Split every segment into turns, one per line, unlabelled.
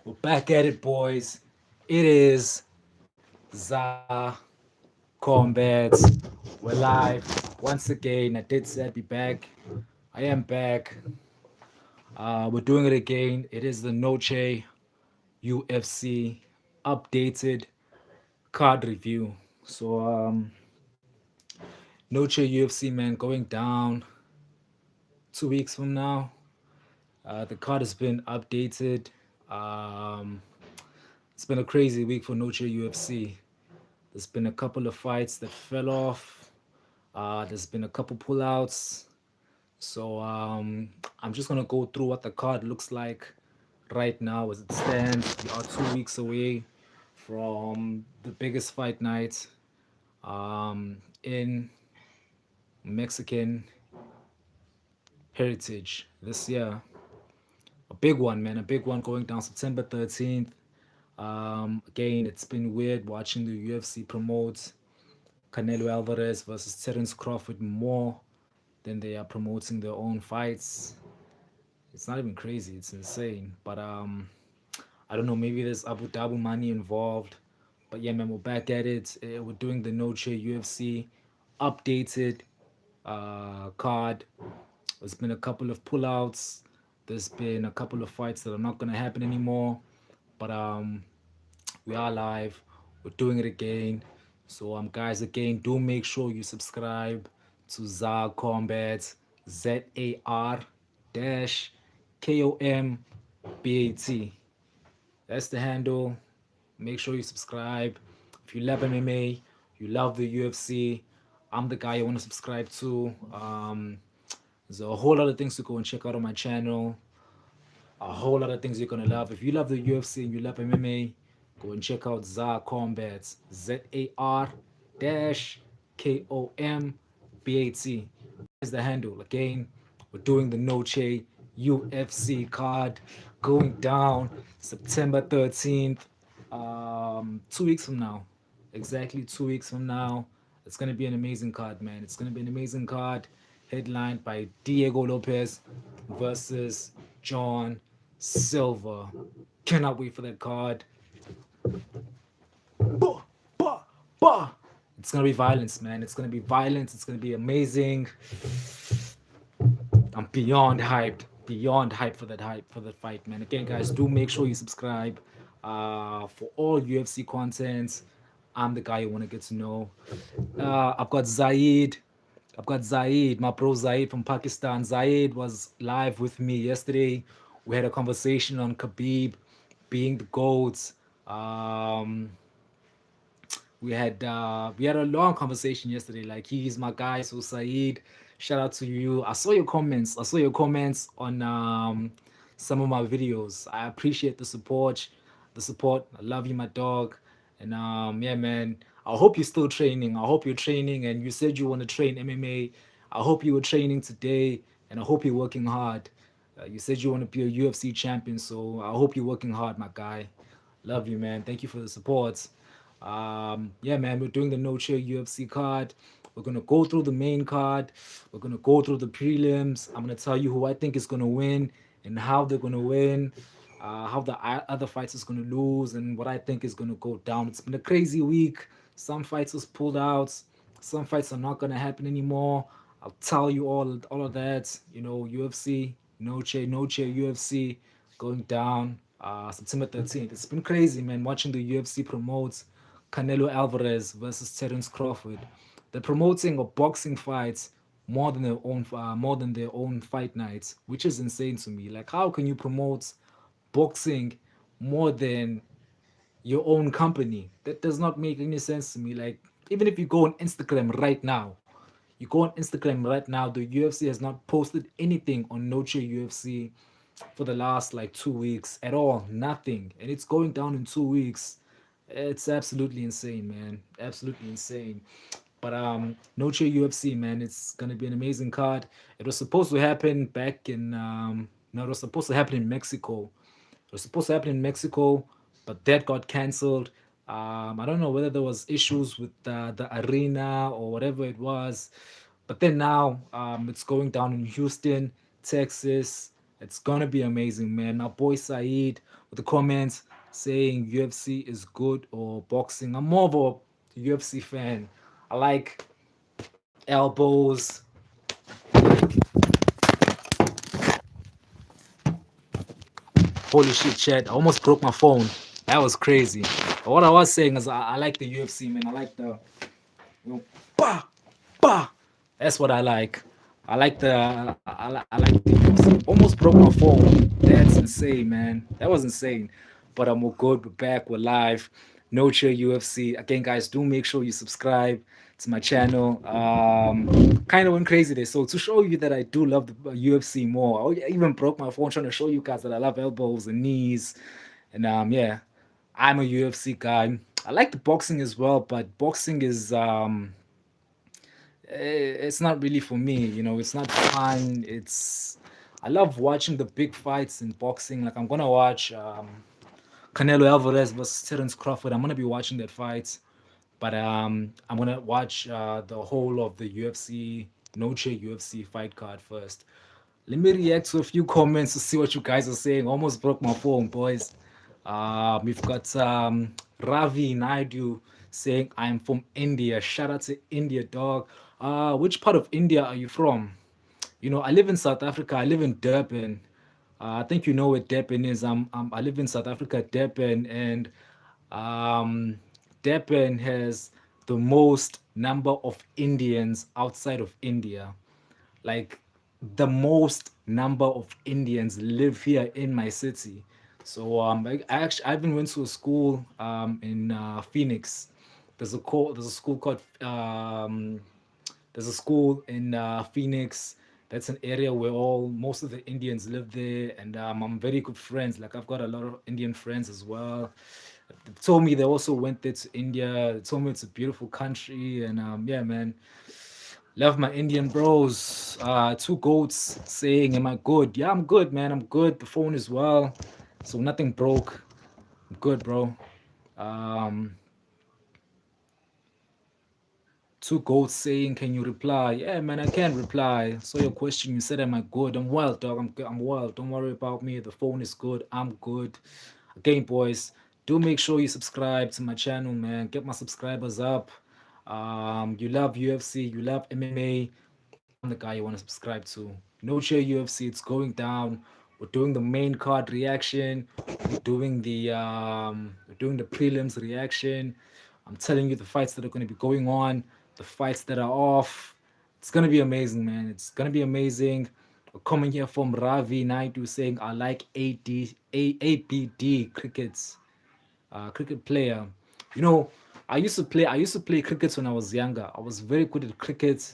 We're back at it, boys. It is Zar-Kombat. We're live once again. I did say I'd be back. I am back. We're doing it again. It is the Noche UFC updated card review. Noche UFC, man, going down 2 weeks from now. The card has been updated. Um, it's been a crazy week for Noche UFC. There's been a couple of fights that fell off. There's been a couple pullouts. I'm just gonna go through what the card looks like right now as it stands. We are 2 weeks away from the biggest fight night in Mexican heritage this year. A big one, man. A big one going down September 13th. Again, it's been weird watching the UFC promote Canelo Alvarez versus Terence Crawford more than they are promoting their own fights. It's not even crazy, it's insane. But I don't know, maybe there's Abu Dhabi money involved. But yeah, man, we're back at it. We're doing the Noche UFC updated card. There's been a couple of pullouts. There's been a couple of fights that are not gonna happen anymore. But we are live. We're doing it again. Guys, again, do make sure you subscribe to Zar Combat, ZAR dash KOMBAT. That's the handle. Make sure you subscribe. If you love MMA, you love the UFC, I'm the guy you want to subscribe to. There's a whole lot of things to go and check out on my channel. A whole lot of things you're gonna love. If you love the UFC and you love MMA, go and check out Zar Combat. ZAR dash KOMBAT is the handle. Again, we're doing the Noche UFC card going down September 13th. 2 weeks from now. Exactly 2 weeks from now. It's gonna be an amazing card, man. It's gonna be an amazing card headlined by Diego Lopez versus John Silver. Cannot wait for that card. Bah, bah, bah. It's gonna be violence, man. It's gonna be violence. It's gonna be amazing. I'm beyond hyped for that fight, man. Again, guys, do make sure you subscribe for all UFC content. I'm the guy you want to get to know. I've got Zaid. My bro Zaid from Pakistan. Zaid was live with me yesterday. We had a conversation on Khabib being the GOAT. Um, we had a long conversation yesterday. Like, he's my guy. So Saeed, shout out to you. I saw your comments. I saw your comments on some of my videos. I appreciate the support. The support. I love you, my dog. And yeah, man. I hope you're still training. I hope you're training. And you said you want to train MMA. I hope you were training today, and I hope you're working hard. You said you want to be a UFC champion, so I hope you're working hard, my guy. Love you, man. Thank you for the support. Yeah, man, we're doing the No Chill UFC card. We're gonna go through the main card. We're gonna go through the prelims. I'm gonna tell you who I think is gonna win and how they're gonna win, how the other fighters gonna lose, and what I think is gonna go down. It's been a crazy week. Some fights was pulled out. Some fights are not gonna happen anymore. I'll tell you all of that. You know, UFC, No Chair UFC going down September 13th. It's been crazy, man, watching the UFC promote Canelo Alvarez versus Terence Crawford. They're promoting a boxing fights more than their own fight nights, which is insane to me. Like, how can you promote boxing more than your own company? That does not make any sense to me. Like, even if you go on Instagram right now, you go on Instagram right now, the UFC has not posted anything on Noche UFC for the last like 2 weeks at all. Nothing. And it's going down in 2 weeks. It's absolutely insane, man. Absolutely insane. But Noche UFC, man, it's gonna be an amazing card. It was supposed to happen back in no, it was supposed to happen in Mexico. It was supposed to happen in Mexico, but that got cancelled. I don't know whether there was issues with the arena or whatever it was, but then now it's going down in Houston, Texas. It's gonna be amazing, man. My boy Saeed with the comments saying UFC is good or boxing. I'm more of a UFC fan. I like elbows. Holy shit, chat. I almost broke my phone. That was crazy. But what I was saying is I like the UFC, man. I like the you know, bah, bah. That's what I like. I like the UFC. Almost broke my phone. That's insane, man. That was insane. But I'm all good. We're back. We're live. Noche UFC. Again, guys, do make sure you subscribe to my channel. Kind of went crazy there. So to show you that I do love the UFC more, I even broke my phone trying to show you guys that I love elbows and knees. And yeah, I'm a UFC guy. I like the boxing as well, but boxing is it's not really for me. You know, it's not fun. It's I love watching the big fights in boxing. Like I'm gonna watch Canelo Alvarez versus Terence Crawford. I'm gonna be watching that fight, but I'm gonna watch the whole of the UFC Noche UFC fight card first. Let me react to a few comments to see what you guys are saying. Almost broke my phone, boys. We've got Ravi Naidu saying, I'm from India. Shout out to India, dog. Which part of India are you from? You know, I live in South Africa. I live in Durban. I think you know where Durban is. I live in South Africa, Durban, and um, Durban has the most number of Indians outside of India. Like the most number of Indians live here in my city. So I even went to a school in Phoenix. There's a school called there's a school in Phoenix. That's an area where all most of the Indians live there, and I'm very good friends. Like I've got a lot of Indian friends as well. They told me they also went there to India. They told me it's a beautiful country, and yeah, man, love my Indian bros. Two goats saying, "Am I good?" Yeah, I'm good, man. I'm good. The phone is well, so nothing broke. I'm good, bro. Um, Two goats saying, "Can you reply?" Yeah, man, I can reply. So your question, you said, "Am I good?" I'm well, dog. I'm well. Don't worry about me. The phone is good. I'm good. Again, boys, do make sure you subscribe to my channel, man. Get my subscribers up. You love UFC, you love MMA. I'm the guy you want to subscribe to. No Chair UFC, it's going down. We're doing the main card reaction. We're doing the prelims reaction. I'm telling you the fights that are going to be going on, the fights that are off. It's gonna be amazing, man. It's gonna be amazing. We're coming here from Ravi Naidu saying I like ABD crickets cricket player. You know, I used to play cricket when I was younger. I was very good at cricket,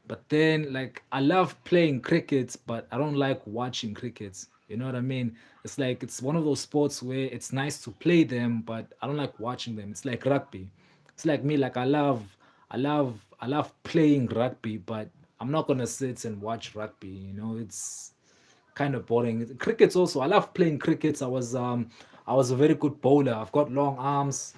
but then like I love playing cricket, but I don't like watching cricket. You know what I mean? It's like it's one of those sports where it's nice to play them, but I don't like watching them. It's like rugby. It's like me, like I love playing rugby, but I'm not gonna sit and watch rugby. You know, it's kind of boring. Cricket's also I love playing crickets. I was a very good bowler. I've got long arms,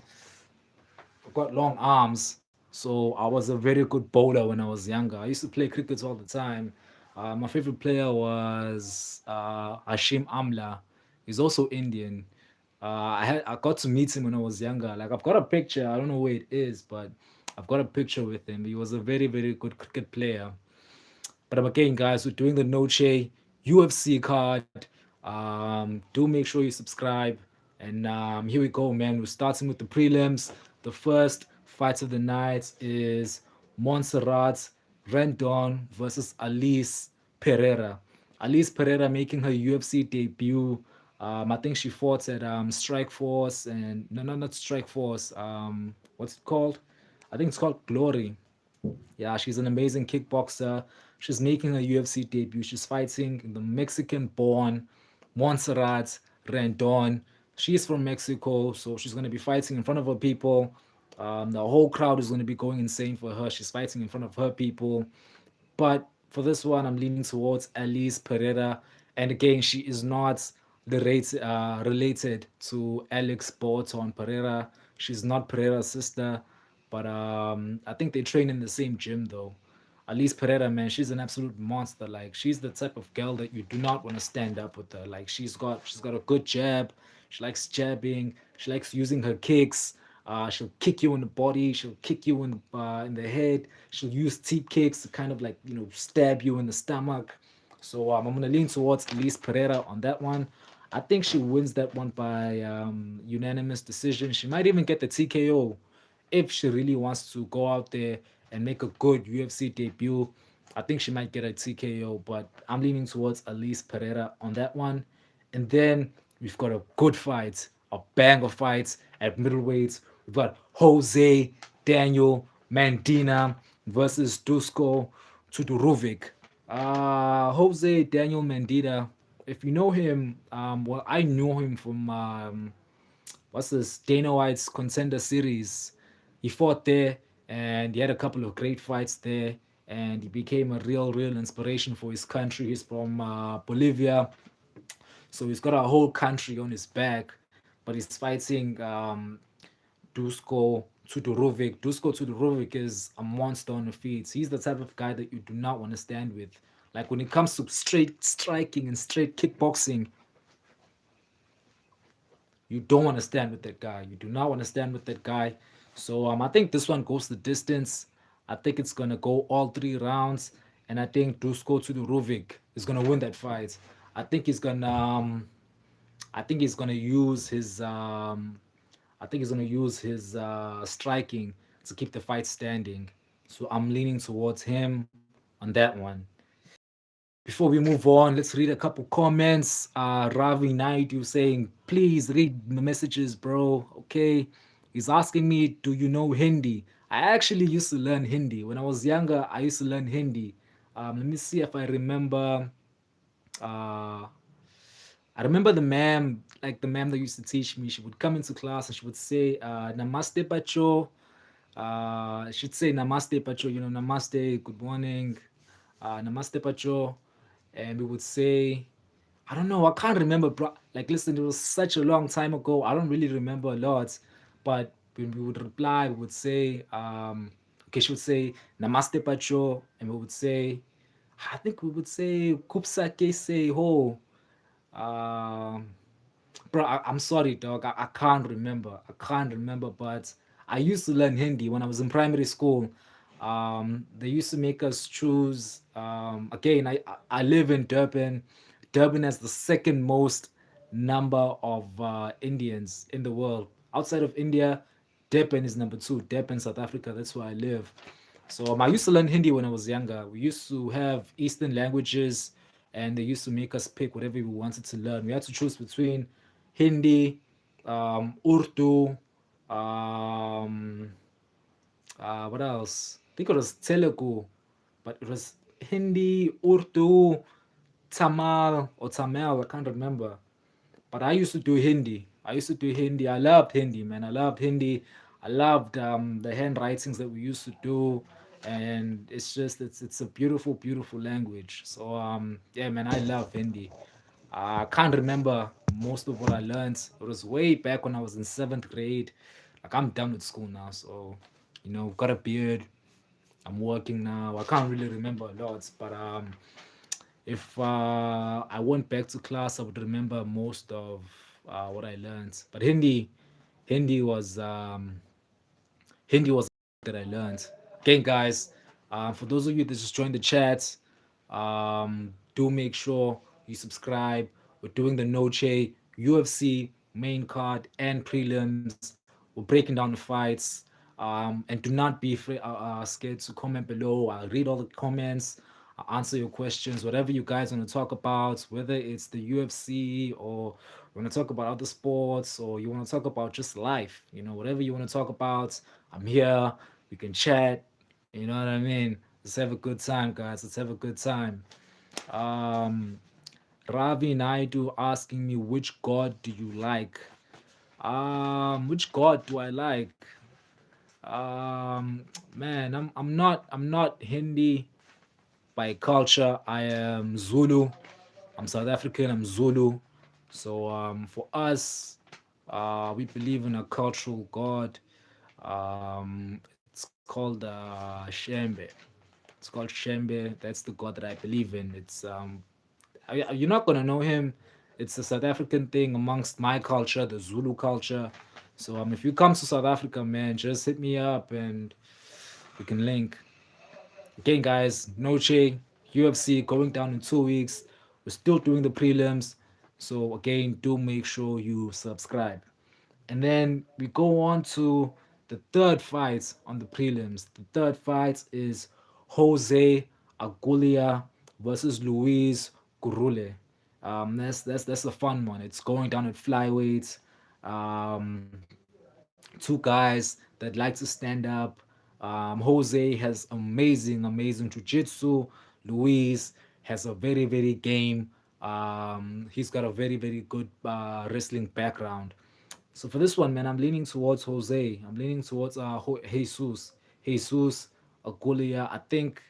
so I was a very good bowler when I was younger. I used to play cricket all the time. My favorite player was Hashim Amla. He's also Indian. I got to meet him when I was younger. Like I've got a picture. I don't know where it is, but I've got a picture with him. He was a very good cricket player. But again, guys, we're doing the Noche UFC card. Do make sure you subscribe. And here we go, man. We're starting with the prelims. The first fight of the night is Montserrat Rendon versus Alice Pereira. Alice Pereira making her UFC debut. I think she fought at Strike Force and no, not Strike Force. What's it called? I think it's called Glory. Yeah, she's an amazing kickboxer. She's making her UFC debut. She's fighting the Mexican-born Montserrat Rendon. She's from Mexico, so she's going to be fighting in front of her people. The whole crowd is going to be going insane for her. She's fighting in front of her people. But for this one, I'm leaning towards Alice Pereira. And again, she is not related to Alex Borton Pereira. She's not Pereira's sister, but I think they train in the same gym though. Elise Pereira, man, she's an absolute monster. Like she's the type of girl that you do not want to stand up with her. Like she's got a good jab. She likes jabbing. She likes using her kicks. She'll kick you in the body. She'll kick you in the head. She'll use teep kicks to kind of like stab you in the stomach. So I'm gonna lean towards Elise Pereira on that one. I think she wins that one by unanimous decision. She might even get the TKO if she really wants to go out there and make a good UFC debut. I think she might get a TKO, but I'm leaning towards Elise Pereira on that one. And then we've got a good fight, a bang of fights at middleweights. We've got Jose Daniel Mandina versus Dusko Tudorovic. Jose Daniel Mandina, if you know him, well, I know him from what's this Dana White's Contender Series. He fought there, and he had a couple of great fights there, and he became a real inspiration for his country. He's from Bolivia, so he's got a whole country on his back, but he's fighting Dusko Tudorovic. Dusko Tudorovic is a monster on the feet. He's the type of guy that you do not want to stand with. Like when it comes to straight striking and straight kickboxing, you don't want to stand with that guy. You do not want to stand with that guy. So I think this one goes the distance. I think it's gonna go all 3 rounds, and I think Dusko Tudorovic is gonna win that fight. I think he's gonna I think he's gonna use his striking to keep the fight standing. So I'm leaning towards him on that one. Before we move on, let's read a couple comments. Ravi Naidu saying, please read the messages, bro. Okay. He's asking me, do you know Hindi? I actually used to learn Hindi. When I was younger, I used to learn Hindi. Let me see if I remember. Uh, I remember the ma'am, like the ma'am that used to teach me. She would come into class and she would say, Namaste, Pacho. She'd say, Namaste, Pacho, Namaste, good morning. Namaste, Pacho. And we would say, I don't know, I can't remember, bro. Like, listen, it was such a long time ago. I don't really remember a lot. But when we would reply, we would say, okay, she would say, Namaste, Pacho. And we would say, I think we would say, Kupsa ke se ho. Um, Bro, I'm sorry, dog. I can't remember. I can't remember, but I used to learn Hindi when I was in primary school. They used to make us choose. Again, I live in Durban. Durban has the second most number of Indians in the world. Outside of India, Durban is number two. Durban, South Africa. That's where I live. So I used to learn Hindi when I was younger. We used to have Eastern languages, and they used to make us pick whatever we wanted to learn. We had to choose between Hindi, Urdu, um, what else? I think it was Telugu, but it was Hindi, Urdu, Tamil. I can't remember. But I used to do Hindi. I used to do Hindi. I loved Hindi, man. I loved Hindi. I loved the handwritings that we used to do, and it's a beautiful language. So yeah, man, I love Hindi. I can't remember most of what I learned. It was way back when I was in seventh grade. Like I'm done with school now, so got a beard. I'm working now. I can't really remember a lot, but if I went back to class, I would remember most of what I learned. But Hindi was Hindi was that I learned. Again, guys, for those of you that just joined the chat, do make sure you subscribe. We're doing the Noche UFC main card and prelims. We're breaking down the fights. And do not be scared to comment below. I'll read all the comments. I'll answer your questions, whatever you guys want to talk about, whether it's the UFC or you want to talk about other sports or you want to talk about just life, whatever you want to talk about, I'm here. We can chat. You know what I mean? Let's have a good time, guys. Let's have a good time. Um, Ravi Naidu asking me which god do you like? Which god do I like? Man, I'm not Hindi by culture. I am Zulu. I'm South African. I'm Zulu. So for us, we believe in a cultural god. It's called Shembe. It's called Shembe. That's the god that I believe in. You're not gonna know him. It's a South African thing amongst my culture, the Zulu culture. So if you come to South Africa, man, just hit me up and we can link. Again, guys, Noche UFC going down in 2 weeks. We're still doing the prelims. So again, do make sure you subscribe. And then we go on to the third fight on the prelims. The third fight is Jose Agulia versus Luis Gurule. That's a fun one. It's going down at flyweight. Two guys that like to stand up. Jose has amazing jiu-jitsu. Luis has a very game. He's got a very good wrestling background. So for this one, man, I'm leaning towards Jose. I'm leaning towards Jesus Agulia. I think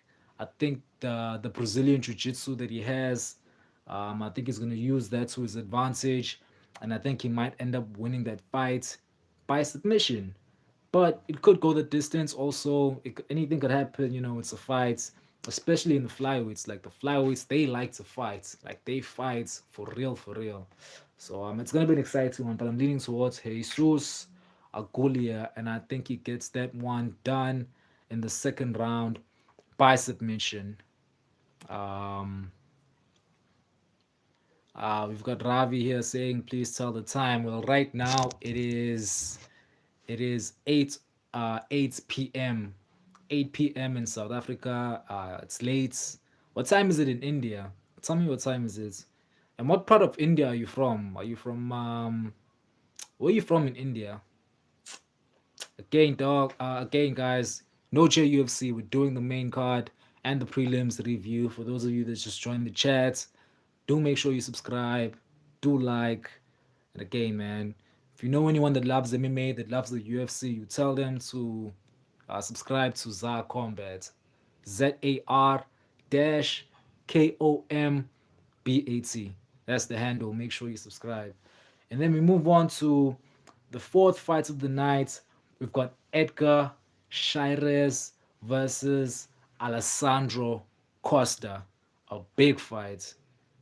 the Brazilian jiu-jitsu that he has, I think he's gonna use that to his advantage, and I think he might end up winning that fight by submission. But it could go the distance. Also, anything could happen. It's a fight, especially in the flyweights. Like the flyweights, they like to fight. Like they fight for real, for real. So it's gonna be an exciting one. But I'm leaning towards Jesus Agulia, and I think he gets that one done in the second round by submission. Um, we've got Ravi here saying, "Please tell the time." Well, right now it is 8 p.m. 8 p.m. in South Africa. It's late. What time is it in India? Tell me what time is it. And what part of India are you from? Are you from where are you from in India? Again, dog. Again, guys. Noche UFC. We're doing the main card and the prelims review. For those of you that just joined the chat, do make sure you subscribe. Do like. And again, man, if you know anyone that loves MMA, that loves the UFC, you tell them to subscribe to Zar-Kombat. ZAR dash KOMBAT. That's the handle. Make sure you subscribe. And then we move on to the fourth fight of the night. We've got Edgar Chairez versus Alessandro Costa. A big fight.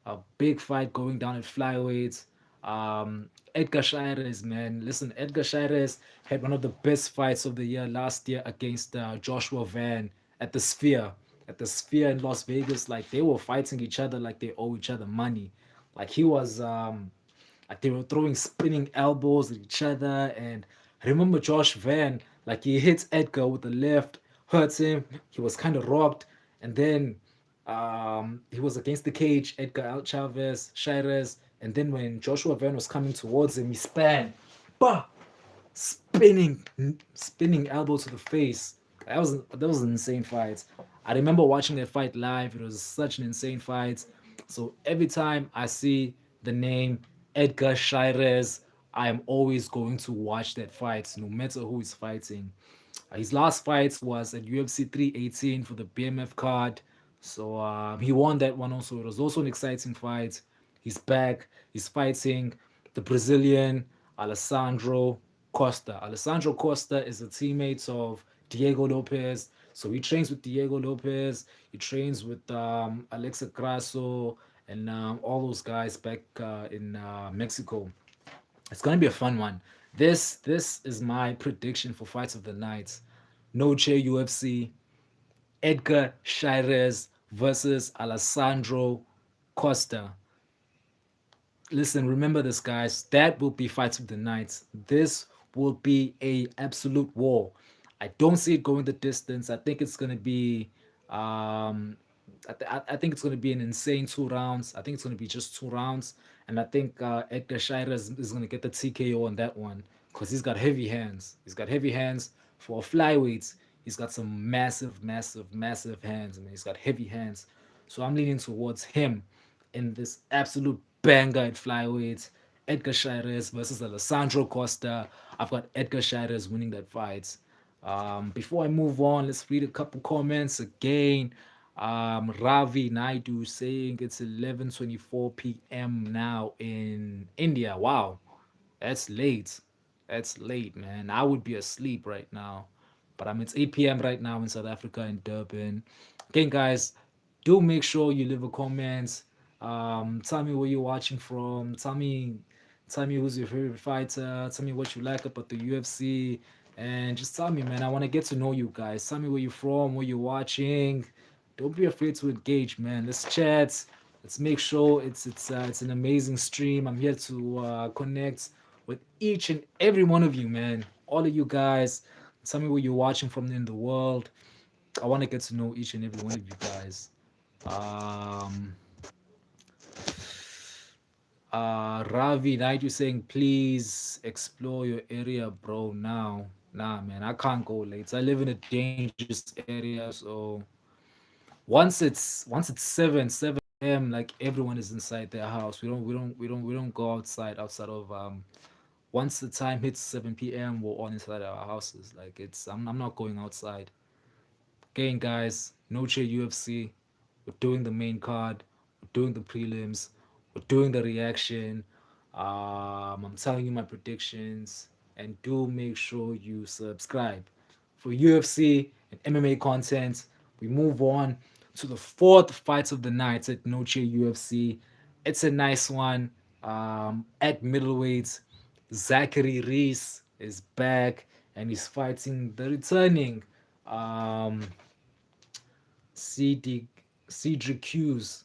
A big fight going down at flyweight. Edgar Chairez, man. Listen, Edgar Chairez had one of the best fights of the year last year against Joshua Van at the Sphere. At the Sphere in Las Vegas, like they were fighting each other like they owe each other money. Like he was like they were throwing spinning elbows at each other. And I remember Josh Van, like he hits Edgar with the left, hurts him. He was kind of rocked. And then he was against the cage, Edgar Chavez, Chairez. And then when Joshua Van was coming towards him, he span. Bah! Spinning, spinning elbow to the face. That was an insane fight. I remember watching that fight live. It was such an insane fight. So every time I see the name Edgar Chairez, I am always going to watch that fight, no matter who is fighting. His last fight was at UFC 318 for the BMF card. So he won that one also. It was also an exciting fight. He's back. He's fighting the Brazilian Alessandro Costa. Alessandro Costa is a teammate of Diego Lopez. So he trains with Diego Lopez. He trains with Alexa Grasso and all those guys back in Mexico. It's gonna be a fun one. This is my prediction for fights of the night. Noche UFC, Edgar Chairez versus Alessandro Costa. Listen, remember this, guys. That will be fights of the night. This will be a absolute war. I don't see it going the distance. I think it's gonna be, I think it's gonna be an insane 2 rounds. I think it's gonna be just 2 rounds, and I think Edgar Scherer is gonna get the TKO on that one because he's got heavy hands. He's got heavy hands for a flyweight. He's got some massive hands. I mean, he's got heavy hands. So I'm leaning towards him in this absolute banger at flyweight. Edgar Chairez versus Alessandro Costa. I've got Edgar Chairez winning that fight. Before I move on, let's read a couple comments again. Ravi Naidu saying it's 11:24 p.m. now in India. Wow, that's late. That's late, man. I would be asleep right now. It's 8 p.m. right now in South Africa in Durban. Again, guys, do make sure you leave a comment. Tell me where you're watching from. Tell me who's your favorite fighter. Tell me what you like about the UFC, and just tell me, man. I want to get to know you guys. Tell me where you're from, where you're watching. Don't be afraid to engage, man. Let's chat. Let's make sure it's an amazing stream. I'm here to connect with each and every one of you, man. All of you guys. Tell me where you're watching from in the world. I want to get to know each and every one of you guys. Um, Ravi, night you saying please explore your area, bro. Now, nah, man, I can't go late. I live in a dangerous area, so once it's seven a.m., like everyone is inside their house. We don't go outside of once the time hits 7 p.m. we're all inside our houses. Like I'm not going outside. Again, guys, Noche UFC. We're doing the main card. We're doing the prelims. We're doing the reaction. I'm telling you my predictions. And do make sure you subscribe. For UFC and MMA content, we move on to the fourth fight of the night at Noche UFC. It's a nice one. At middleweight, Zachary Reese is back and he's fighting the returning um, CD, Syracuse,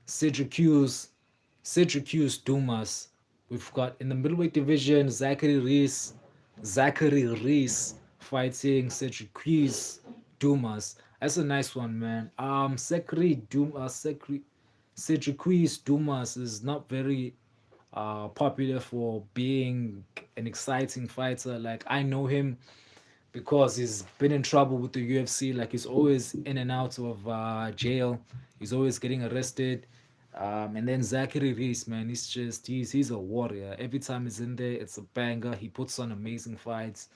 Syracuse, Syracuse Dumas. We've got in the middleweight division Zachary Reese fighting Syracuse Dumas. That's a nice one, man. Syracuse Dumas is not very popular for being an exciting fighter. Like I know him because he's been in trouble with the UFC. Like he's always in and out of jail. He's always getting arrested. And then Zachary Reese, man, he's a warrior. Every time he's in there, it's a banger. He puts on amazing fights.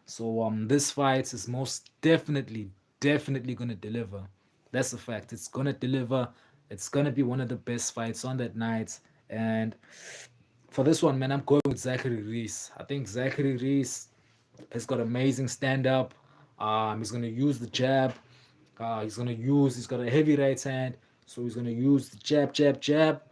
So this fight is most definitely gonna deliver. That's a fact. It's gonna deliver. It's gonna be one of the best fights on that night. And for this one, man, I'm going with Zachary Reese. I think Zachary Reese has got amazing stand up. He's gonna use the jab. He's got a heavy right hand, so he's gonna use the jab,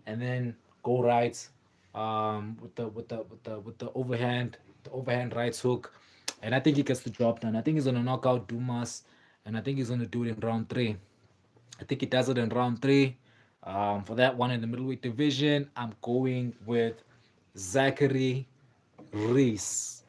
and then go right with the overhand right hook, and I think he gets the job done. I think he's gonna knock out Dumas, and I think he's gonna do it in round three. I think he does it in round three. For that one in the middleweight division, I'm going with Zachary Reese.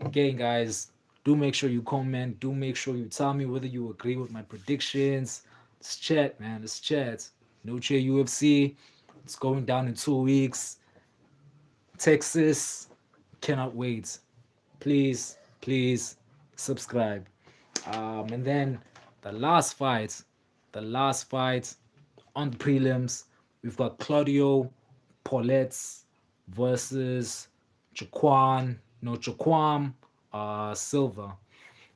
Again, guys, do make sure you comment. Do make sure you tell me whether you agree with my predictions. Let's chat, man. Let's chat. Noche UFC. It's going down in 2 weeks. Texas. Cannot wait. Please subscribe. And then the last fight, the last fight on the prelims, we've got Claudio Paulette versus Jaquam Silva.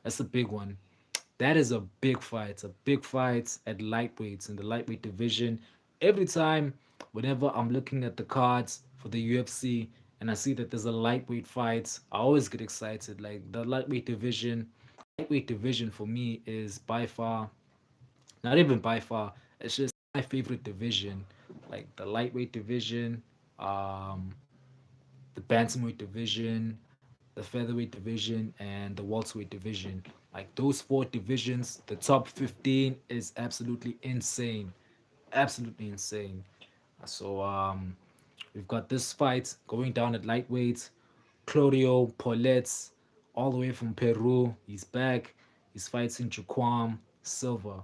That's a big one. That is a big fight. A big fight at lightweights in the lightweight division. Every time, whenever I'm looking at the cards for the UFC and I see that there's a lightweight fight, I always get excited. Like the lightweight division for me is by far, not even by far, it's just my favorite division. Like the lightweight division, um, the bantamweight division, the featherweight division, and the welterweight division. Like those four divisions, the top 15 is absolutely insane. Absolutely insane. So we've got this fight going down at lightweight. Claudio Paulette, all the way from Peru. He's back. He's fighting Jaquam Silva,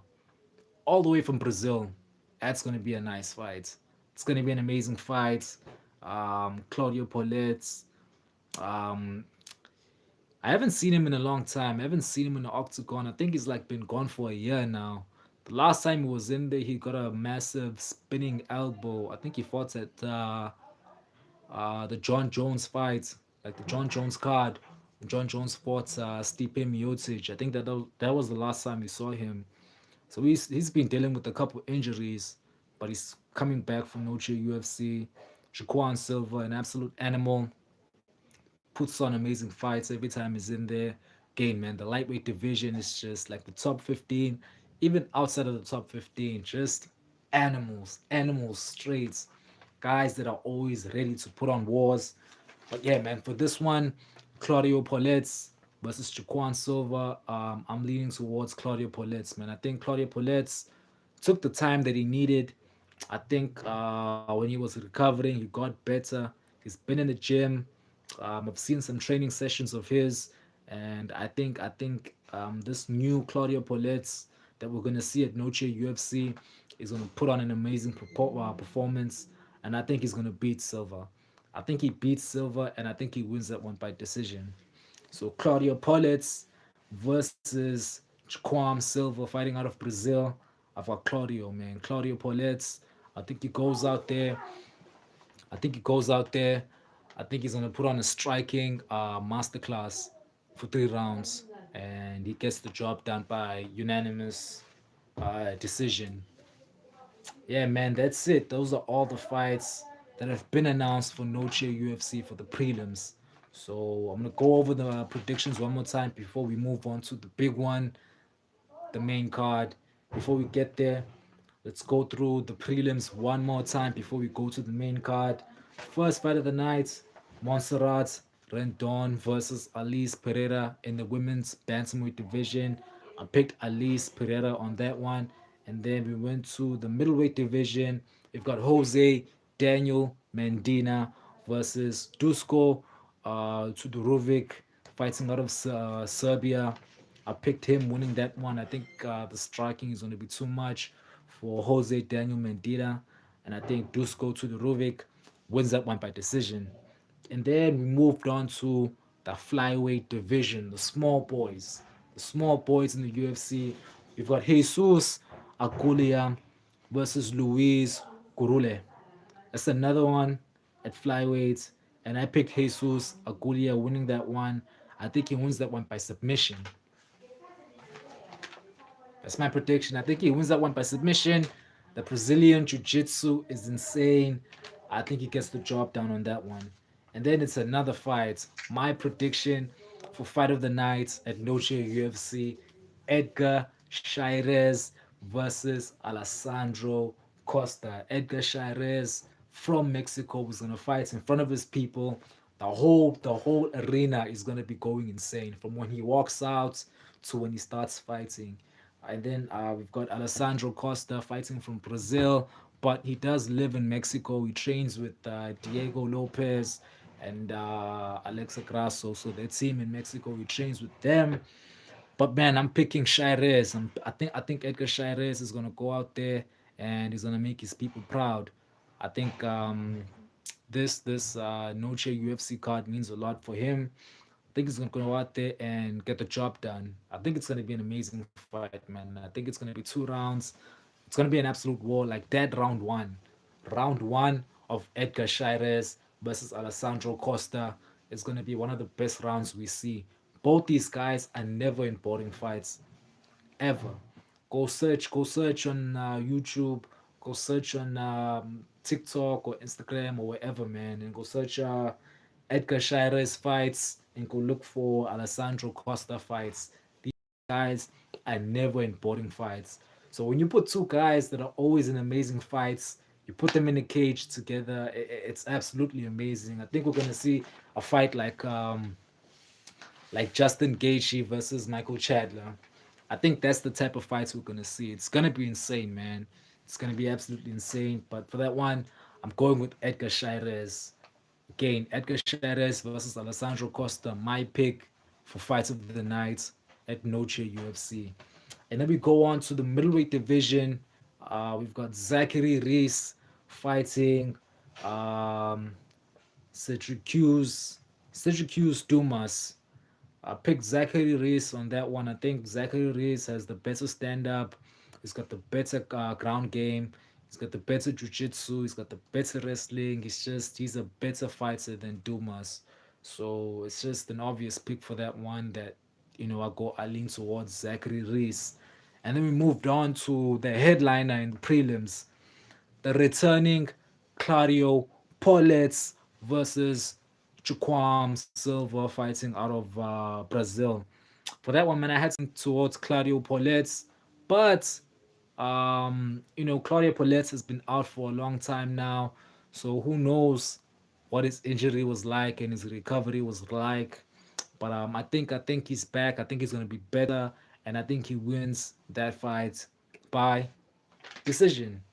all the way from Brazil. That's gonna be a nice fight. It's gonna be an amazing fight. Claudio Paulette. Um, I haven't seen him in a long time. I haven't seen him in the octagon. I think he's like been gone for a year now. The last time he was in there, he got a massive spinning elbow. I think he fought at the John Jones fight, like the John Jones card. John Jones fought Stipe Miocic. I think that was the last time we saw him. So he's been dealing with a couple injuries, but he's coming back from Noche UFC. Jaquan Silva, an absolute animal, puts on amazing fights every time he's in there. Again, man, the lightweight division is just like the top 15, even outside of the top 15, just animals, straights, guys that are always ready to put on wars. But yeah, man, for this one, Claudio Poletz versus Jaquan Silva, I'm leaning towards Claudio Poletz, man. I think Claudio Poletz took the time that he needed. I think when he was recovering, he got better. He's been in the gym. I've seen some training sessions of his, and I think this new Claudio Poletz that we're gonna see at Noche UFC is gonna put on an amazing performance, and I think he's gonna beat Silva. I think he beats Silva, and I think he wins that one by decision. So Claudio Poletz versus Quam Silva fighting out of Brazil. I've got Claudio, man. Claudio Poletz. I think he goes out there. I think he goes out there. I think he's gonna put on a striking masterclass for 3 rounds, and he gets the job done by unanimous decision. Yeah, man, that's it. Those are all the fights that have been announced for Noche UFC for the prelims. So I'm gonna go over the predictions one more time before we move on to the big one, the main card. Before we get there, let's go through the prelims one more time before we go to the main card. First fight of the night, Montserrat Rendon versus Alice Pereira in the women's bantamweight division. I picked Alice Pereira on that one. And then we went to the middleweight division. We've got Jose Daniel Mendina versus Dusko Tudorovic fighting out of Serbia. I picked him winning that one. I think the striking is going to be too much for Jose Daniel Mendina. And I think Dusko Tudorovic wins that one by decision. And then we moved on to the flyweight division, the small boys. The small boys in the UFC. We've got Jesus Agulia versus Luis Gurule. That's another one at flyweight. And I picked Jesus Agulia winning that one. I think he wins that one by submission. That's my prediction. I think he wins that one by submission. The Brazilian Jiu Jitsu is insane. I think he gets the job done on that one. And then it's another fight. My prediction for fight of the night at Noche UFC, Edgar Chairez versus Alessandro Costa. Edgar Chairez from Mexico was gonna fight in front of his people. The whole arena is gonna be going insane from when he walks out to when he starts fighting. And then we've got Alessandro Costa fighting from Brazil, but he does live in Mexico. He trains with Diego Lopez and Alexa Grasso, so their team in Mexico. He trains with them. But man, I'm picking Chairez. I think Edgar Chairez is gonna go out there and he's gonna make his people proud. I think this Noche UFC card means a lot for him. I think he's gonna go out there and get the job done. I think it's gonna be an amazing fight, man. I think it's gonna be 2 rounds. It's gonna be an absolute war, like that round one of Edgar Chairez versus Alessandro Costa is gonna be one of the best rounds we see. Both these guys are never in boring fights ever. Go search on YouTube, go search on TikTok or Instagram or wherever, man, and go search Edgar Chairez fights and go look for Alessandro Costa fights. These guys are never in boring fights. So when you put two guys that are always in amazing fights, you put them in a cage together, it's absolutely amazing. I think we're gonna see a fight like Justin Gaethje versus Michael Chandler. I think that's the type of fights we're gonna see. It's gonna be insane, man. It's gonna be absolutely insane. But for that one, I'm going with Edgar Chairez. Again, Edgar Chairez versus Alessandro Costa, my pick for fights of the night at Noche UFC. And then we go on to the middleweight division. We've got Zachary Reese fighting um, Syracuse Dumas. I picked Zachary Reese on that one. I think Zachary Reese has the better stand up. He's got the better ground game. He's got the better jiu-jitsu. He's got the better wrestling. He's a better fighter than Dumas. So it's just an obvious pick for that one that, I lean towards Zachary Reese. And then we moved on to the headliner in the prelims, the returning Claudio Poletz versus Chukwam Silva fighting out of Brazil. For that one, man, I had some towards Claudio Paulet's, but Claudio Paulet has been out for a long time now, so who knows what his injury was like and his recovery was like. But I think he's back. I think he's gonna be better, and I think he wins that fight by decision.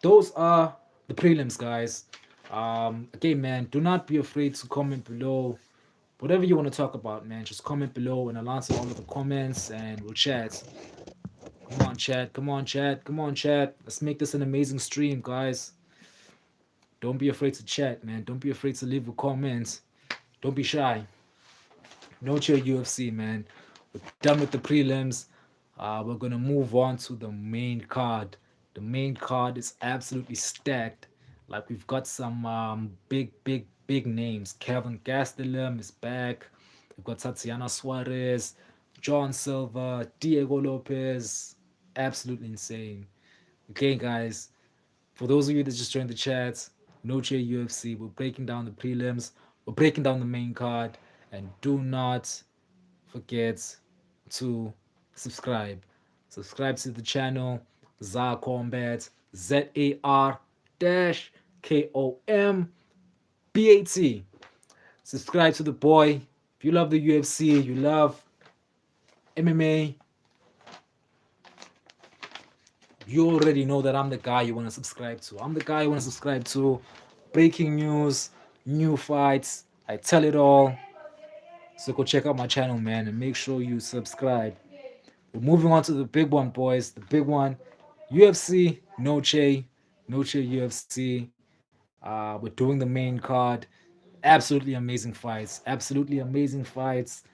Those are the prelims, guys. Okay, man, do not be afraid to comment below whatever you want to talk about, man. Just comment below and I'll answer all of the comments and we'll chat. Come on, chat. Come on, chat. Come on, chat. Let's make this an amazing stream, guys. Don't be afraid to chat, man. Don't be afraid to leave a comment. Don't be shy. Noche UFC, man. We're done with the prelims. We're gonna move on to the main card. The main card is absolutely stacked. Like we've got some big names. Kevin Gastelum is back. We've got Tatiana Suarez, John Silva, Diego Lopez. Absolutely insane. Okay, guys. For those of you that just joined the chat, Noche UFC. We're breaking down the prelims. We're breaking down the main card, and do not forget to subscribe. Subscribe to the channel Zar-Kombat, ZAR dash KOMBAT. Subscribe to the boy. If you love the UFC, you love MMA, you already know that I'm the guy you want to subscribe to. I'm the guy you want to subscribe to. Breaking news, new fights. I tell it all. So go check out my channel, man, and make sure you subscribe. We're moving on to the big one, boys. The big one, UFC Noche UFC. We're doing the main card. Absolutely amazing fights. Absolutely amazing fights.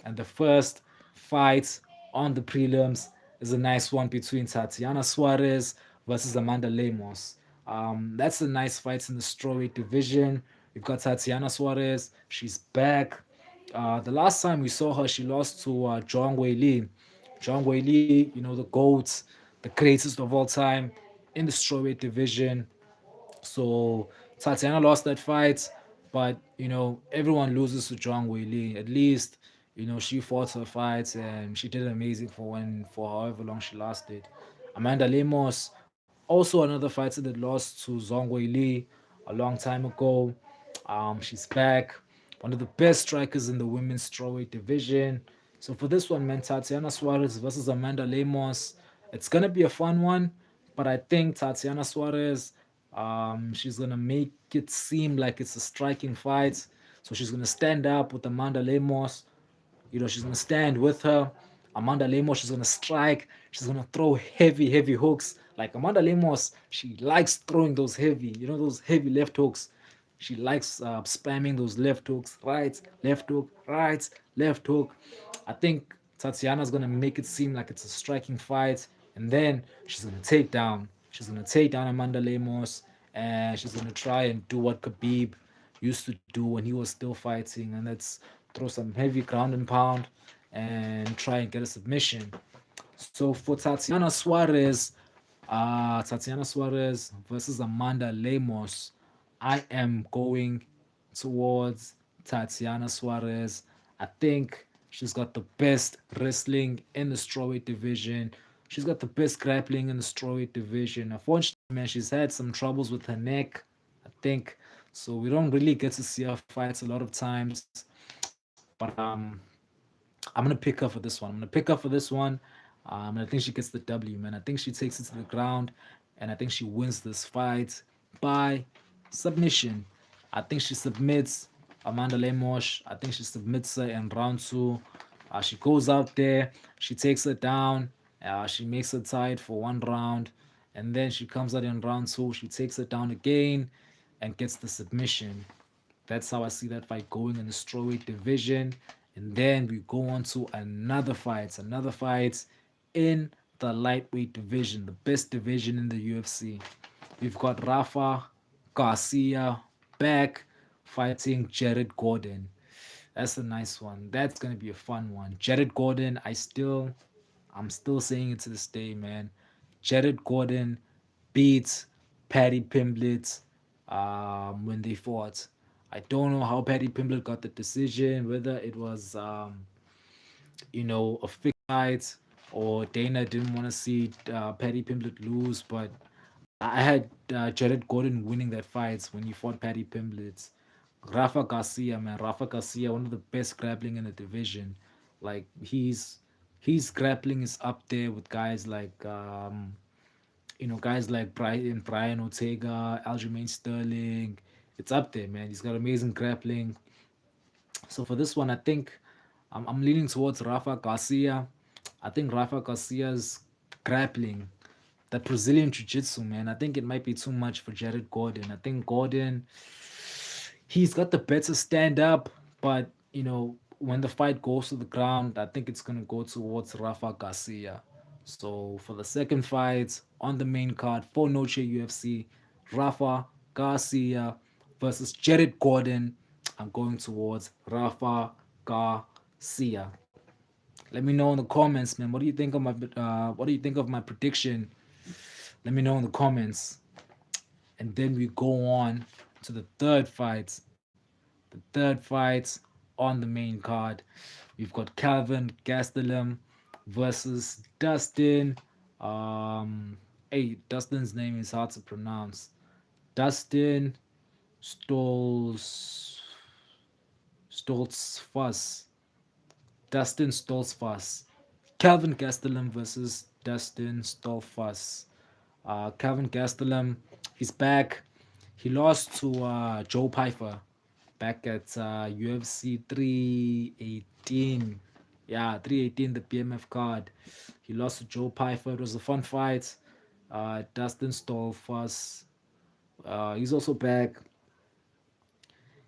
And the first fight on the prelims is a nice one between Tatiana Suarez versus Amanda Lemos. That's a nice fight in the strawweight division. We've got Tatiana Suarez. She's back. The last time we saw her, she lost to Zhang Weili. Zhang Weili, the GOAT, the greatest of all time in the strawweight division. So Tatiana lost that fight, but everyone loses to Zhang Weili. At least she fought her fights and she did amazing for however long she lasted. Amanda Lemos, also another fighter that lost to Zhang Weili a long time ago. She's back, one of the best strikers in the women's strawweight division. So for this one, man, Tatiana Suarez versus Amanda Lemos, it's gonna be a fun one. But I think Tatiana Suarez, she's gonna make it seem like it's a striking fight. So she's gonna stand up with Amanda Lemos. She's gonna stand with her. Amanda Lemos, she's gonna strike. She's gonna throw heavy hooks. Like Amanda Lemos, she likes throwing those heavy, those heavy left hooks. She likes spamming those left hooks, right, left hook, right, left hook. I think Tatiana's gonna make it seem like it's a striking fight, and then she's gonna take down. She's gonna take down Amanda Lemos, and she's gonna try and do what Khabib used to do when he was still fighting, and that's throw some heavy ground and pound and try and get a submission. So for Tatiana Suarez versus Amanda Lemos, I am going towards Tatiana Suarez. I think she's got the best wrestling in the strawweight division. She's got the best grappling in the strawweight division. Unfortunately, man, she's had some troubles with her neck, I think. So we don't really get to see her fights a lot of times. But I'm gonna pick her for this one. I'm gonna pick her for this one. And I think she gets the W, man. I think she takes it to the ground, and I think she wins this fight by submission. I think she submits Amanda Lemos. I think she submits her in round two. She goes out there, she takes her down, she makes her tied for one round, and then she comes out in round two. She takes her down again and gets the submission. That's how I see that fight going in the strawweight division. And then we go on to another fight in the lightweight division, the best division in the UFC. We've got Rafa Garcia back fighting Jared Gordon. That's a nice one. That's gonna be a fun one. Jared Gordon, I'm still saying it to this day, man. Jared Gordon beats Paddy Pimblett when they fought. I don't know how Paddy Pimblett got the decision, whether it was a fixed fight, or Dana didn't want to see Paddy Pimblett lose, but I had Jared Gordon winning that fight when he fought Paddy Pimblett. Rafa Garcia, man, Rafa Garcia, one of the best grappling in the division. Like he's grappling is up there with guys like guys like Brian Ortega, Aljamain Sterling. It's up there, man. He's got amazing grappling. So for this one, I think I'm leaning towards Rafa Garcia. I think Rafa Garcia's grappling, that Brazilian jiu-jitsu, man. I think it might be too much for Jared Gordon. I think Gordon, he's got the better stand up, but when the fight goes to the ground, I think it's gonna go towards Rafa Garcia. So for the second fight on the main card for Noche UFC, Rafa Garcia versus Jared Gordon, I'm going towards Rafa Garcia. Let me know in the comments, man. What do you think of my prediction? Let me know in the comments. And then we go on to the third fight. The third fight on the main card. We've got Calvin Gastelum versus Dustin. Dustin's name is hard to pronounce. Dustin Stolz Stoltzfus. Dustin Stoltzfus. Calvin Gastelum versus Dustin Stoltzfus. Calvin Gastelum, he's back. He lost to Joe Pyfer back at UFC 318. Yeah, 318, the BMF card. He lost to Joe Pyfer. It was a fun fight. Dustin Stoltzfus. He's also back.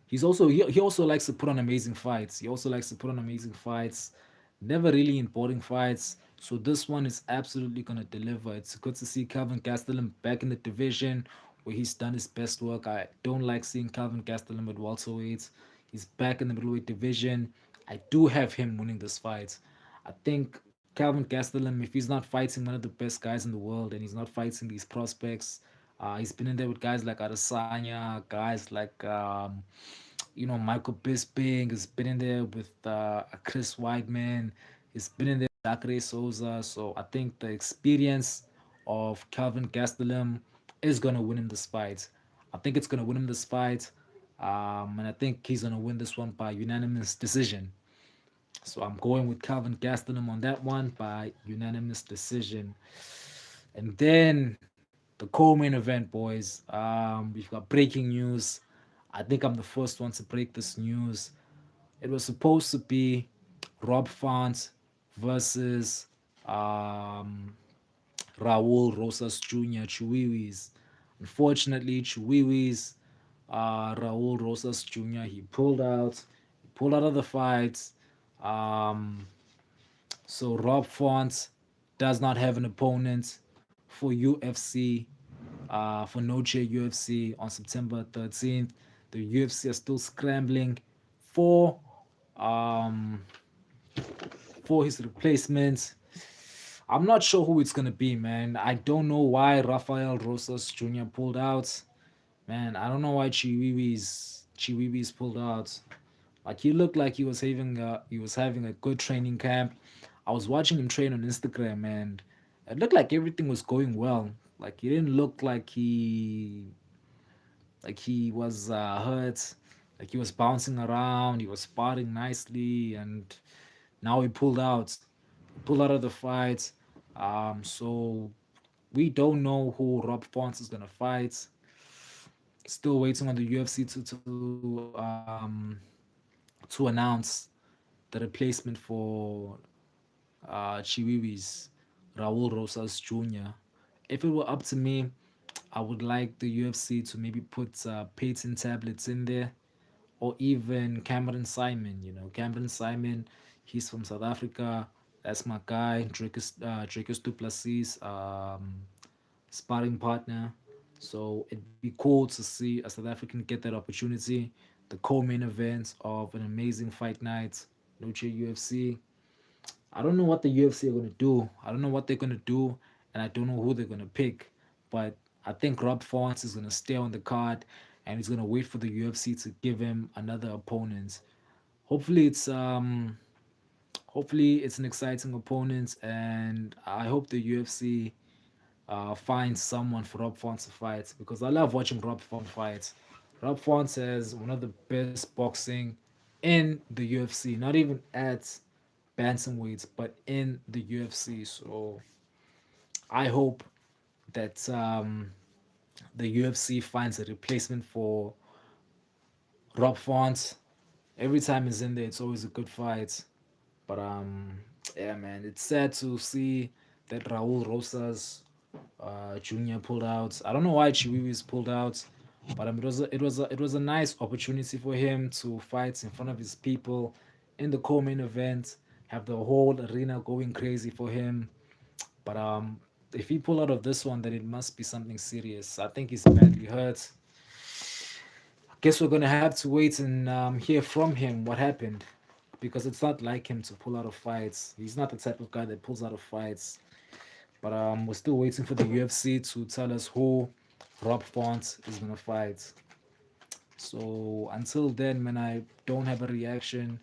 He also likes to put on amazing fights. He also likes to put on amazing fights. Never really in boring fights. So this one is absolutely gonna deliver. It's good to see Calvin Gastelum back in the division where he's done his best work. I don't like seeing Calvin Gastelum at welterweights. He's back in the middleweight division. I do have him winning this fight. I think Calvin Gastelum, if he's not fighting one of the best guys in the world and he's not fighting these prospects, he's been in there with guys like Adesanya, guys like Michael Bisping. Has been in there with Chris Weidman. He's been in there with Jacare Souza. So I think the experience of Calvin Gastelum is gonna win him this fight. I think it's gonna win him this fight, and I think he's gonna win this one by unanimous decision. So I'm going with Calvin Gastelum on that one by unanimous decision. And then the co-main event, boys. We've got breaking news. I think I'm the first one to break this news. It was supposed to be Rob Font versus um, Raul Rosas Jr. Chiwiwis. Unfortunately, Chiwiwis, Raul Rosas Jr. He pulled out. He pulled out of the fight. Um, so Rob Font does not have an opponent for UFC, for Noche UFC on September 13th. The UFC are still scrambling for um, for his replacement. I'm not sure who it's gonna be, man. I don't know why Rafael Rosas Jr. pulled out. Man, I don't know why Chiwiwis pulled out. Like he looked like he was having a good training camp. I was watching him train on Instagram and it looked like everything was going well. Like he didn't look like he was hurt. Like he was bouncing around, he was spotting nicely, and now he pulled out. He pulled out of the fight. So we don't know who Rob Font is gonna fight. Still waiting on the UFC to announce the replacement for Chiwiwis, Raul Rosas Jr. If it were up to me, I would like the UFC to maybe put Peyton tablets in there, or even Cameron Simon. Cameron Simon, he's from South Africa. That's my guy, Dracus Duplessis, sparring partner. So it'd be cool to see a South African get that opportunity. The co-main event of an amazing fight night, Noche UFC. I don't know what the UFC are gonna do. I don't know what they're gonna do, and I don't know who they're gonna pick. But I think Rob Font is gonna stay on the card, and he's gonna wait for the UFC to give him another opponent. Hopefully, it's Hopefully, it's an exciting opponent, and I hope the UFC find someone for Rob Font to fight because I love watching Rob Font fight. Rob Font has one of the best boxing in the UFC, not even at bantamweights, but in the UFC. So I hope that the UFC finds a replacement for Rob Font. Every time he's in there, it's always a good fight. But yeah, man, it's sad to see that Raul Rosas Junior pulled out. I don't know why Chiwiwis pulled out, but it was a nice opportunity for him to fight in front of his people in the co-main event, have the whole arena going crazy for him. But if he pull out of this one, then it must be something serious. I think he's badly hurt. I guess we're gonna have to wait and hear from him what happened, because it's not like him to pull out of fights. He's not the type of guy that pulls out of fights. But we're still waiting for the UFC to tell us who Rob Font is gonna fight. So until then, man, I don't have a reaction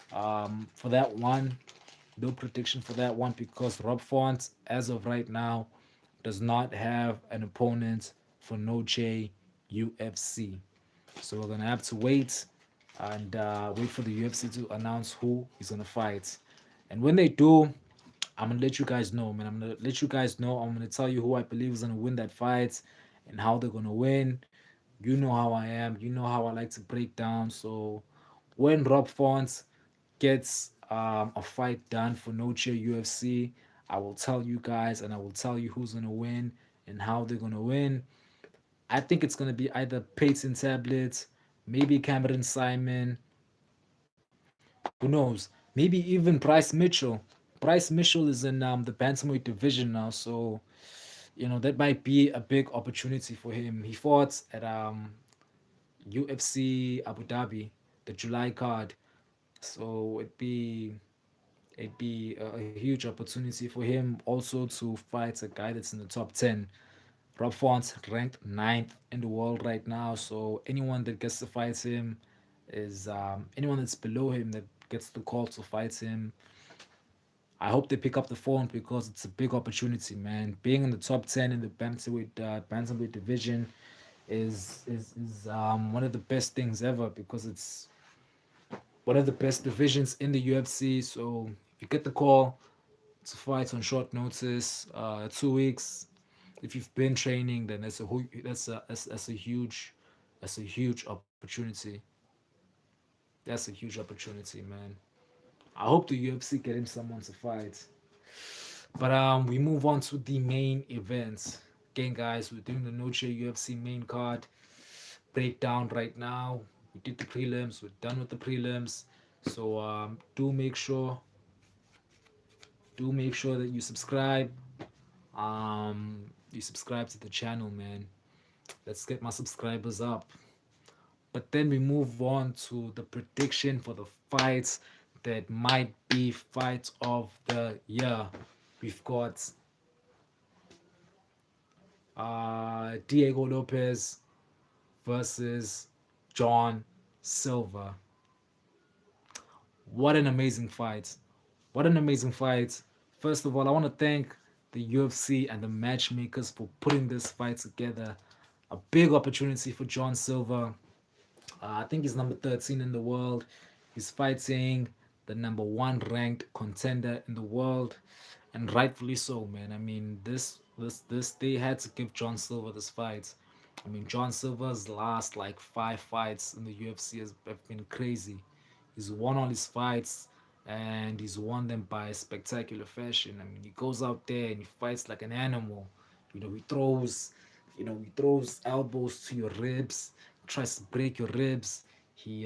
for that one. No prediction for that one because Rob Font, as of right now, does not have an opponent for Noche UFC. So we're gonna have to wait and wait for the UFC to announce who is gonna fight. And when they do, I'm gonna let you guys know, man. I'm gonna let you guys know. I'm gonna tell you who I believe is gonna win that fight and how they're gonna win. You know how I am. You know how I like to break down. So when Rob Font gets a fight done for Noche UFC, I will tell you guys and I will tell you who's gonna win and how they're gonna win. I think it's gonna be either Peyton Tablet, maybe Cameron Simon, who knows? Maybe even Bryce Mitchell. Bryce Mitchell is in the bantamweight division now, so that might be a big opportunity for him. He fought at UFC Abu Dhabi, the July card, so it'd be a huge opportunity for him also to fight a guy that's in the top 10. Rob Font ranked ninth in the world right now, so anyone that gets to fight him is anyone that's below him that gets the call to fight him. I hope they pick up the phone because it's a big opportunity, man. Being in the top 10 in the bantamweight division is one of the best things ever because it's one of the best divisions in the UFC. So if you get the call to fight on short notice, 2 weeks, if you've been training, then that's a huge opportunity. That's a huge opportunity, man. I hope the UFC get him someone to fight. But we move on to the main event. Again, guys, we're doing the Noche UFC main card breakdown right now. We did the prelims. We're done with the prelims. So do make sure that you subscribe. You subscribe to the channel, man. Let's get my subscribers up. But then we move on to the prediction for the fights that might be fights of the year. We've got Diego Lopez versus John Silva. What an amazing fight! What an amazing fight! First of all, I want to thank the UFC and the matchmakers for putting this fight together. A big opportunity for John Silva. I think he's number 13 in the world. He's fighting the number one ranked contender in the world, and rightfully so, man. I mean, this they had to give John Silva this fight. I mean, John Silva's last like 5 fights in the UFC have been crazy. He's won all his fights, and he's won them by spectacular fashion. I mean, he goes out there and he fights like an animal. He throws elbows to your ribs, tries to break your ribs. He's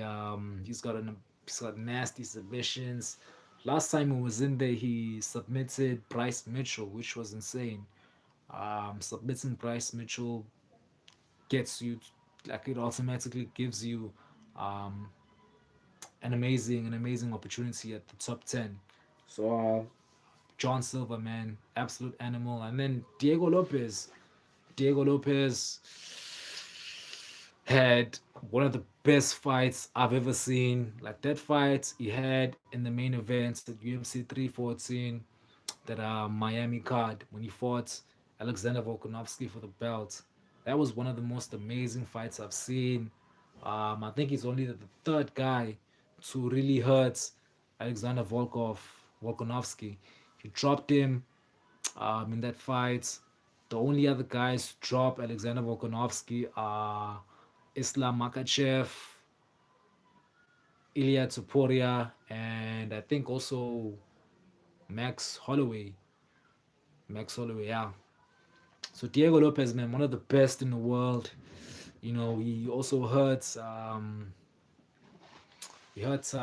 got nasty submissions. Last time he was in there, he submitted Bryce Mitchell, which was insane. Submitting Bryce Mitchell gets you, like, it automatically gives you um, an amazing opportunity at the top 10. So John Silva, man, absolute animal. And then Diego Lopez had one of the best fights I've ever seen. Like that fight he had in the main event at UFC 314, that Miami card when he fought Alexander Volkanovski for the belt. That was one of the most amazing fights I've seen. I think he's only the third guy to really hurt Alexander Volkanovski. He dropped him in that fight. The only other guys to drop Alexander Volkanovski are Islam Makachev, Ilya Tuporia, and I think also Max Holloway. Max Holloway, yeah. So Diego Lopez, man, one of the best in the world. You know, he hurts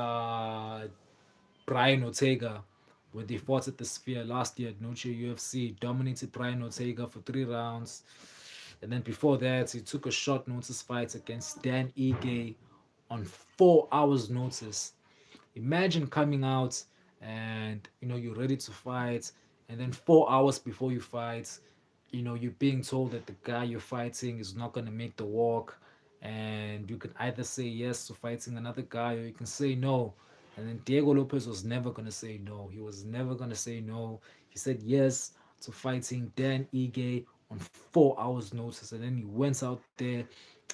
Brian Ortega when they fought at the Sphere last year at Noche UFC. Dominated Brian Ortega for 3 rounds. And then before that, he took a short notice fight against Dan Ige on 4 hours notice. Imagine coming out and you're ready to fight, and then 4 hours before you fight, you're being told that the guy you're fighting is not gonna make the walk, and you can either say yes to fighting another guy or you can say no. And then Diego Lopez was never gonna say no. He was never gonna say no. He said yes to fighting Dan Ige on 4 hours notice, and then he went out there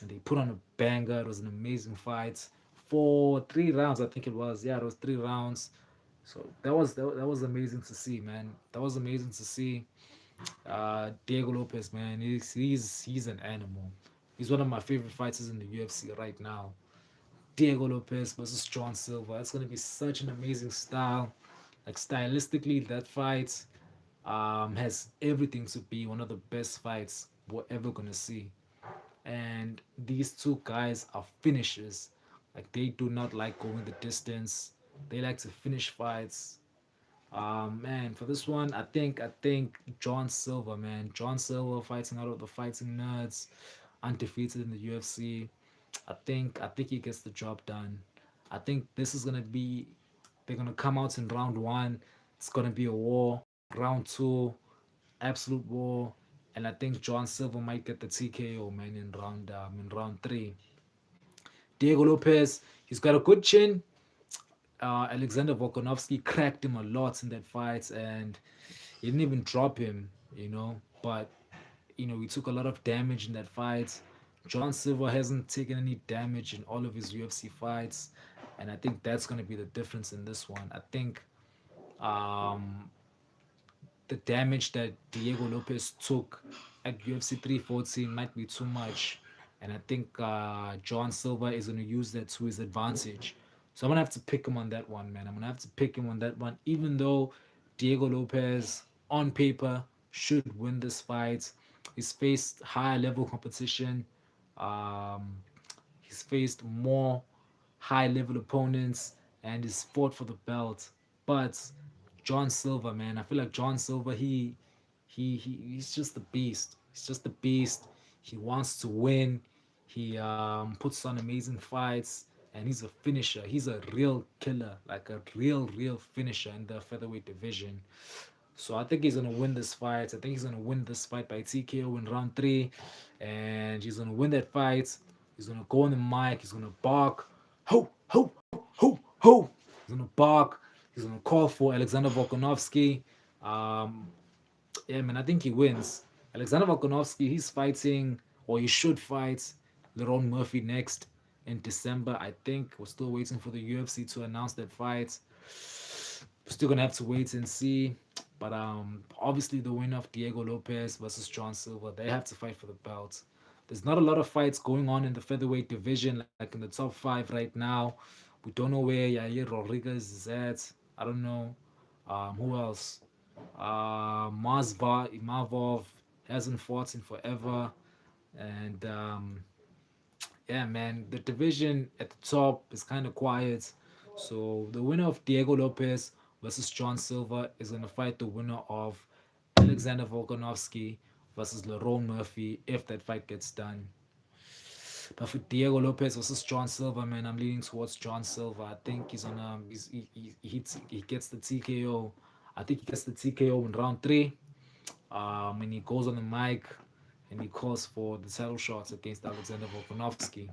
and they put on a banger. It was an amazing fight for 3 rounds, I think it was. Yeah, it was 3 rounds. So that was amazing to see, man. That was amazing to see. Diego Lopez, man, he's an animal. He's one of my favorite fighters in the UFC right now. Diego Lopez versus John Silver. It's gonna be such an amazing style. Like stylistically, that fight has everything to be one of the best fights we're ever gonna see. And these two guys are finishers. Like they do not like going the distance. They like to finish fights. Man, for this one, I think John Silver, man, John Silver fighting out of the fighting nerds, undefeated in the UFC. I think he gets the job done. I think this is gonna be they're gonna come out in round one. It's gonna be a war. Round two, absolute war. And I think John Silver might get the TKO, man, in round three. Diego Lopez, he's got a good chin. Alexander Volkanovski cracked him a lot in that fight, and he didn't even drop him, But he took a lot of damage in that fight. John Silver hasn't taken any damage in all of his UFC fights, and I think that's going to be the difference in this one. I think um, the damage that Diego Lopez took at UFC 314 might be too much. And I think John Silva is going to use that to his advantage. So I'm going to have to pick him on that one, man. I'm going to have to pick him on that one, even though Diego Lopez, on paper, should win this fight. He's faced higher level competition. Um, he's faced more high level opponents and he's fought for the belt. But John Silver, man, I feel like John Silver, he's just a beast. He's just a beast. He wants to win. He puts on amazing fights, and he's a finisher. He's a real killer, like a real finisher in the featherweight division. So I think he's gonna win this fight. I think he's gonna win this fight by TKO in round three, and he's gonna win that fight. He's gonna go on the mic. He's gonna bark, ho ho ho ho. He's gonna bark. He's gonna call for Alexander Volkanovski. Um, yeah, man, I think he wins. Alexander Volkanovski, he's fighting, or he should fight, Lerone Murphy next in December. I think we're still waiting for the UFC to announce that fight. We're still gonna have to wait and see. But obviously the winner of Diego Lopez versus John Silver, they have to fight for the belt. There's not a lot of fights going on in the featherweight division, like in the top five right now. We don't know where Yair Rodriguez is at. I don't know. Who else? Mavov hasn't fought in forever. And yeah, man, the division at the top is kind of quiet. So the winner of Diego Lopez versus John Silver is going to fight the winner of Alexander Volkanovski versus Lerone Murphy if that fight gets done. But for Diego Lopez versus John Silver, man, I'm leaning towards John Silver. I think he gets the TKO. I think he gets the TKO in round three. And he goes on the mic and he calls for the title shots against Alexander Volkanovski.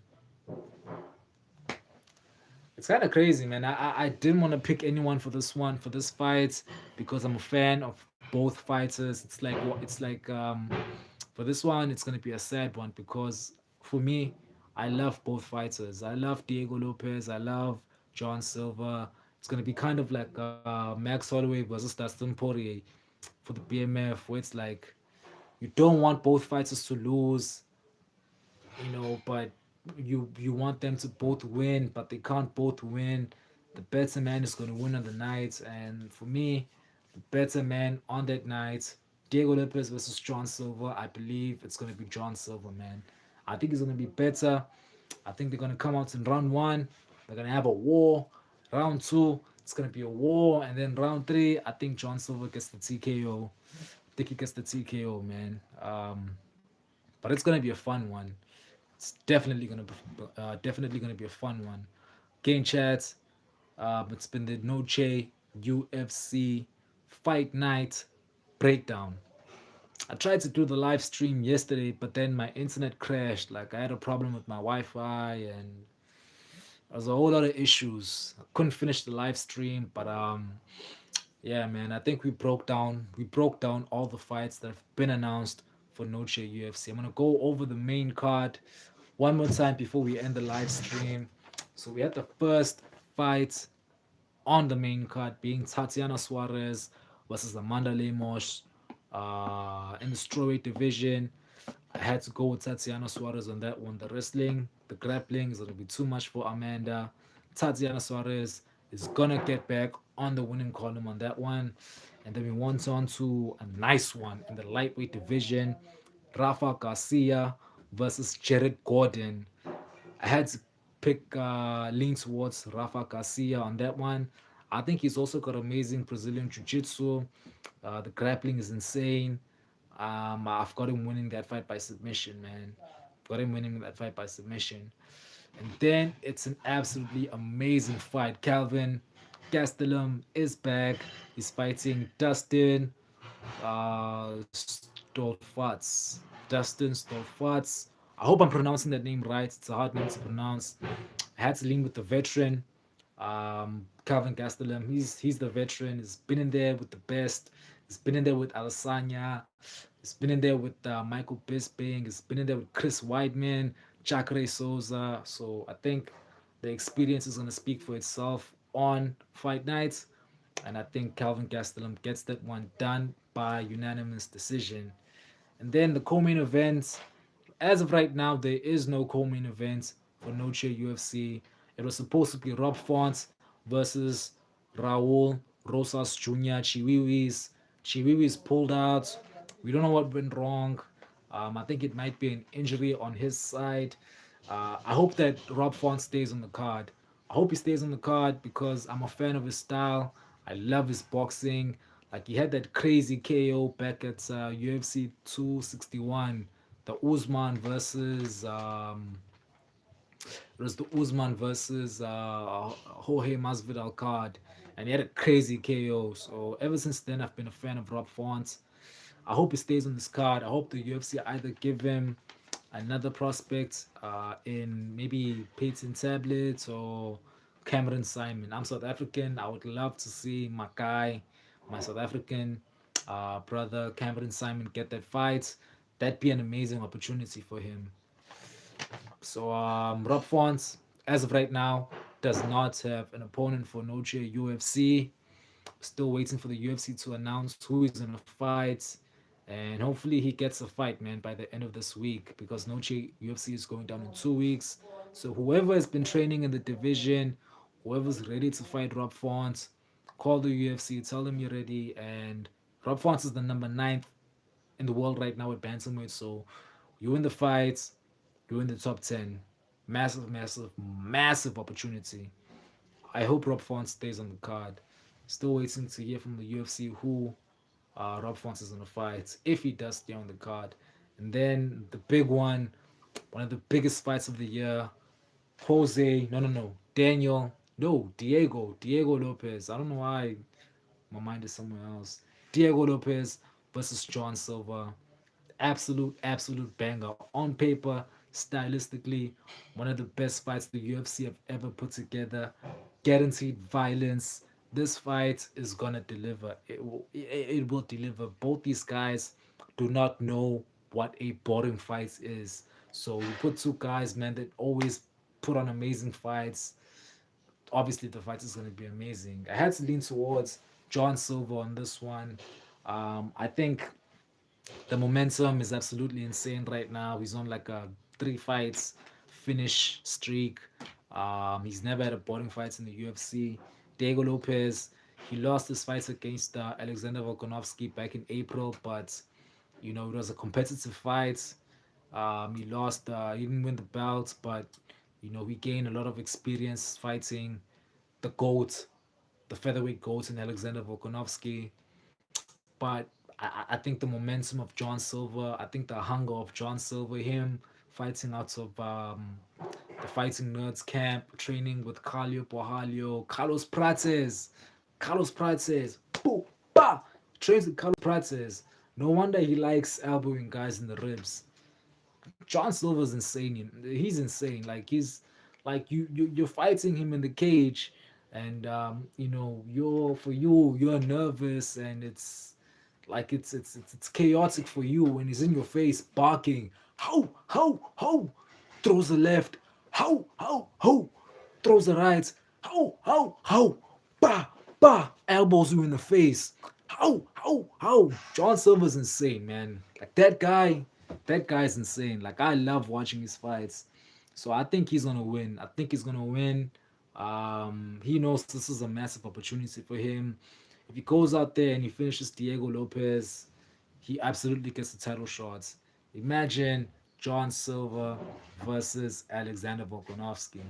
It's kind of crazy, man. I didn't want to pick anyone for this one for this fight because I'm a fan of both fighters. It's like for this one, it's gonna be a sad one because for me, I love both fighters. I love Diego Lopez. I love John Silver. It's gonna be kind of like Max Holloway versus Dustin Poirier for the BMF, where it's like you don't want both fighters to lose, but you want them to both win, but they can't both win. The better man is going to win on the night, and for me, the better man on that night, Diego Lopez versus John Silver. I believe it's going to be John Silver, man. I think he's going to be better. I think they're going to come out in round one. They're going to have a war. Round two, it's going to be a war, and then round three, I think John Silver gets the TKO. I think he gets the TKO, man. But it's gonna be a fun one. It's definitely gonna be a fun one. Game chat. It's been the Noche UFC Fight Night breakdown. I tried to do the live stream yesterday, but then my internet crashed. Like I had a problem with my Wi-Fi, and there was a whole lot of issues. I couldn't finish the live stream, but yeah, man, I think we broke down all the fights that have been announced for Noche UFC. I'm gonna go over the main card one more time before we end the live stream. So we had the first fight on the main card being Tatiana Suarez versus Amanda Lemos in the strawweight division. I had to go with Tatiana Suarez on that one. The grappling is gonna be too much for Amanda. Tatiana Suarez is gonna get back on the winning column on that one. And then we went on to a nice one in the lightweight division. Rafa Garcia versus Jared Gordon. I had to pick lean towards Rafa Garcia on that one. I think he's also got amazing Brazilian jiu-jitsu. The grappling is insane. I've got him winning that fight by submission, man. Got him winning that fight by submission. And then it's an absolutely amazing fight. Calvin Gastelum is back. He's fighting Stolfats. Dustin Stolfats. I hope I'm pronouncing that name right. It's a hard name to pronounce. I had to lean with the veteran, Calvin Gastelum. He's the veteran. He's been in there with the best. He's been in there with Alessandra. He's been in there with Michael Bisping. He's been in there with Chris Weidman, Jacare Souza. So I think the experience is going to speak for itself on fight nights. And I think Calvin Gastelum gets that one done by unanimous decision. And then the co-main event, as of right now, there is no co-main event for Noche UFC. It was supposed to be Rob Font versus Raul Rosas Jr. Chiwiwis pulled out. We don't know what went wrong. I think it might be an injury on his side. I hope that Rob Font stays on the card. I hope he stays on the card because I'm a fan of his style. I love his boxing. Like he had that crazy KO back at UFC 261, the Usman versus it was the Usman versus Jorge Masvidal card, and he had a crazy KO. So ever since then, I've been a fan of Rob Font. I hope he stays on this card. I hope the UFC either give him another prospect in maybe Peyton Tablets or Cameron Simon. I'm South African. I would love to see my guy, my South African brother Cameron Simon get that fight. That'd be an amazing opportunity for him. So Rob Font, as of right now, does not have an opponent for Noche UFC. Still waiting for the UFC to announce who is gonna fight, and hopefully he gets a fight, man, by the end of this week because Noche UFC is going down in 2 weeks. So whoever has been training in the division, whoever's ready to fight Rob Font, call the UFC, tell them you're ready. And Rob Font is the number ninth in the world right now at bantamweight. So you win the fights, you win the top 10. Massive, massive, massive opportunity. I hope Rob Font stays on the card. Still waiting to hear from the UFC who Rob Font is going to fight if he does stay on the card. And then the big one of the biggest fights of the year, Diego Lopez. I don't know why my mind is somewhere else. Diego Lopez versus John Silver. Absolute banger. On paper, stylistically, one of the best fights the UFC have ever put together. Guaranteed violence. This fight is gonna deliver. It will deliver. Both these guys do not know what a boring fight is. So you put two guys, man, that always put on amazing fights. Obviously, the fight is gonna be amazing. I had to lean towards John Silver on this one. I think the momentum is absolutely insane right now. He's on like a three fights finish streak. He's never had a boring fight in the UFC. Diego Lopez, he lost his fight against Alexander Volkanovski back in April, but it was a competitive fight. He lost, he didn't win the belt, but he gained a lot of experience fighting the GOAT, the featherweight GOAT in Alexander Volkanovski. But I think the momentum of John Silver, I think the hunger of John Silver, him fighting out of the Fighting Nerds camp, training with Carlio Borralho, Carlos Prates, boom, bah, trains with Carlos Prates. No wonder he likes elbowing guys in the ribs. John Silver's insane. He's insane. Like you're fighting him in the cage, and you're nervous, and it's chaotic for you when he's in your face barking, ho, throws the left, ho, throws the right, ho, bah, elbows you in the face, ho. John Silver's insane, man. Like that guy's insane. Like I love watching his fights. So I think he's gonna win. I think he's gonna win. He knows this is a massive opportunity for him. If he goes out there and he finishes Diego Lopez, he absolutely gets the title shots. Imagine John Silver versus Alexander Volkanovski.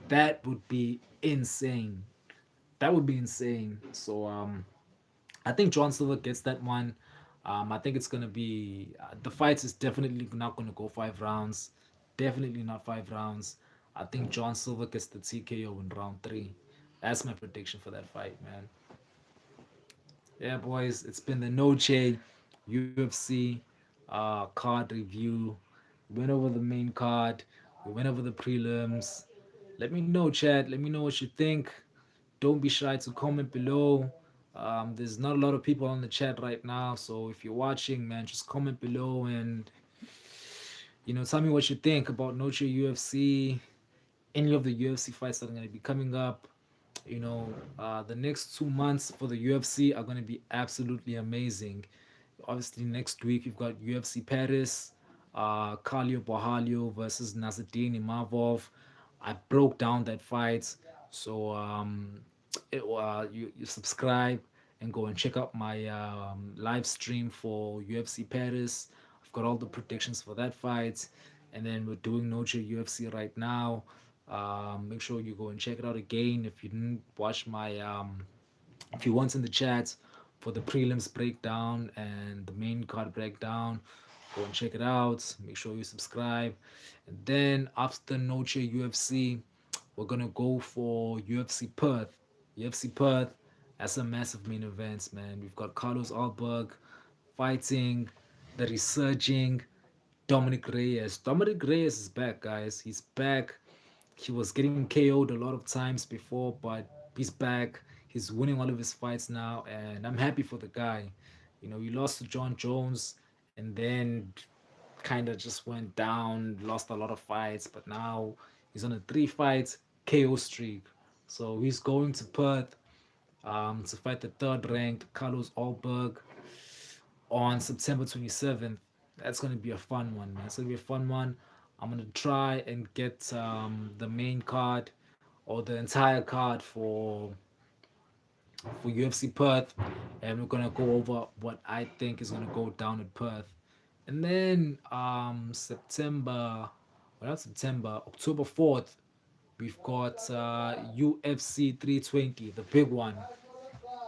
That would be insane. That would be insane. So I think John Silver gets that one. I think it's gonna be the fight is definitely not gonna go 5 rounds. Definitely not 5 rounds. I think John Silver gets the TKO in round three. That's my prediction for that fight, man. Yeah, boys, it's been the Noche UFC card review. We went over the main card. We went over the prelims. Let me know, Chad. Let me know what you think. Don't be shy to comment below. There's not a lot of people on the chat right now, so if you're watching, man, just comment below and tell me what you think about Noche UFC, any of the UFC fights that are going to be coming up. The next 2 months for the UFC are going to be absolutely amazing. Obviously, next week you've got UFC Paris, Carlio Borralho versus Nazardine Imavov. I broke down that fight, so you subscribe and go and check out my live stream for UFC Paris. I've got all the predictions for that fight, and then we're doing Noche UFC right now. Make sure you go and check it out again if you didn't watch my if you want in the chat for the prelims breakdown and the main card breakdown. Go and check it out. Make sure you subscribe. And then after Noche UFC, we're gonna go for UFC Perth. UFC Perth, that's a massive main event, man. We've got Carlos Alberg fighting the resurging Dominic Reyes. Dominic Reyes is back, guys. He's back. He was getting KO'd a lot of times before, but he's back. He's winning all of his fights now, and I'm happy for the guy. He lost to John Jones and then kind of just went down, lost a lot of fights, but now he's on a 3 fight KO streak. So he's going to Perth to fight the third ranked Carlos Alberg on September 27th. That's going to be a fun one, man. It's going to be a fun one. I'm going to try and get the main card or the entire card for UFC Perth, and we're gonna go over what I think is gonna go down at Perth, and then October 4th, we've got UFC 320, the big one,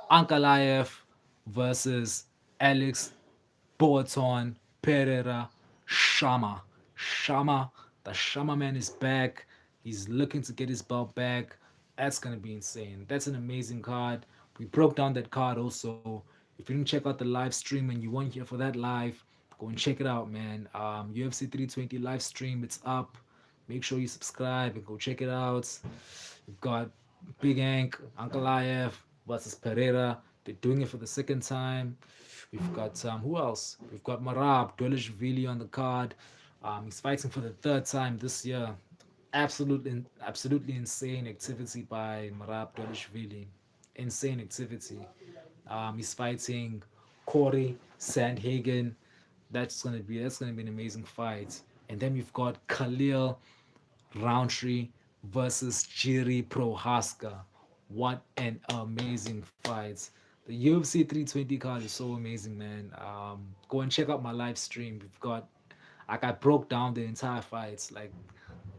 Ankalaev versus Alex Boaton Pereira Shama. The Shama man is back. He's looking to get his belt back. That's gonna be insane. That's an amazing card. We broke down that card also. If you didn't check out the live stream and you weren't here for that live, Go and check it out, man. UFC 320 live stream, it's up. Make sure you subscribe and go check it out. We've got Big Ank, Ankalaev versus Pereira. They're doing it for the second time. We've got who else? We've got Marab Dwelishvili on the card. He's fighting for the third time this year. Absolutely insane activity by Marab Dwelishvili. Insane activity. He's fighting Corey Sandhagen. That's gonna be an amazing fight. And then we've got Khalil Roundtree versus Jiri Prohaska. What an amazing fight. The UFC 320 card is so amazing, man. Go and check out my live stream. We've got like I broke down the entire fights. Like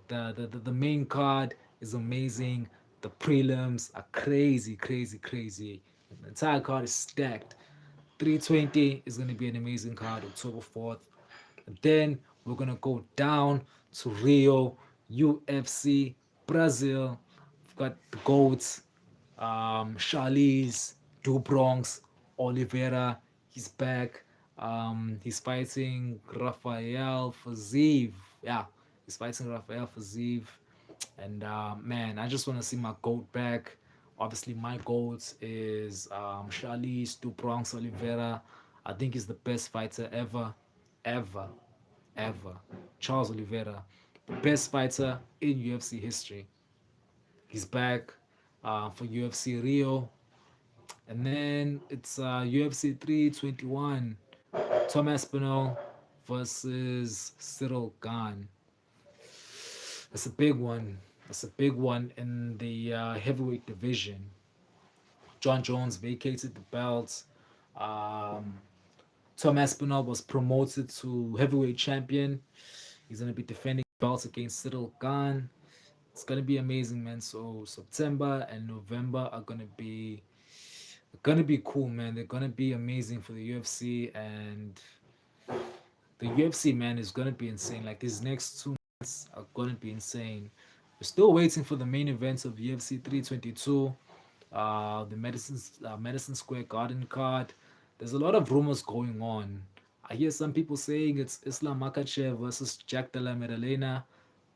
the main card is amazing. The prelims are crazy, crazy, crazy. The entire card is stacked. 320 is going to be an amazing card, October 4th. And then we're going to go down to Rio, UFC, Brazil. We've got the GOATs, Charlize, Dubronx, Oliveira. He's back. He's fighting Rafael Faziev. Yeah, he's fighting Rafael Faziev. And man, I just want to see my GOAT back. Obviously, my GOAT is Charlize Dubronx Oliveira. I think he's the best fighter ever, ever, ever. Charles Oliveira, best fighter in UFC history. He's back for UFC Rio. And then it's UFC 321. Tom Aspinall versus Cyril Gahn. That's a big one. That's a big one in the heavyweight division. John Jones vacated the belt. Um, Tom Aspinall was promoted to heavyweight champion. He's gonna be defending belts against Cyril Gahn. It's gonna be amazing, man. So September and November are gonna be cool, man. They're gonna be amazing for the UFC, and the UFC, man, is gonna be insane. Like these next 2 months are gonna be insane. We're still waiting for the main events of UFC 322, the Madison Square Garden card. There's a lot of rumors going on. I hear some people saying it's Islam Makhachev versus Jack Della Maddalena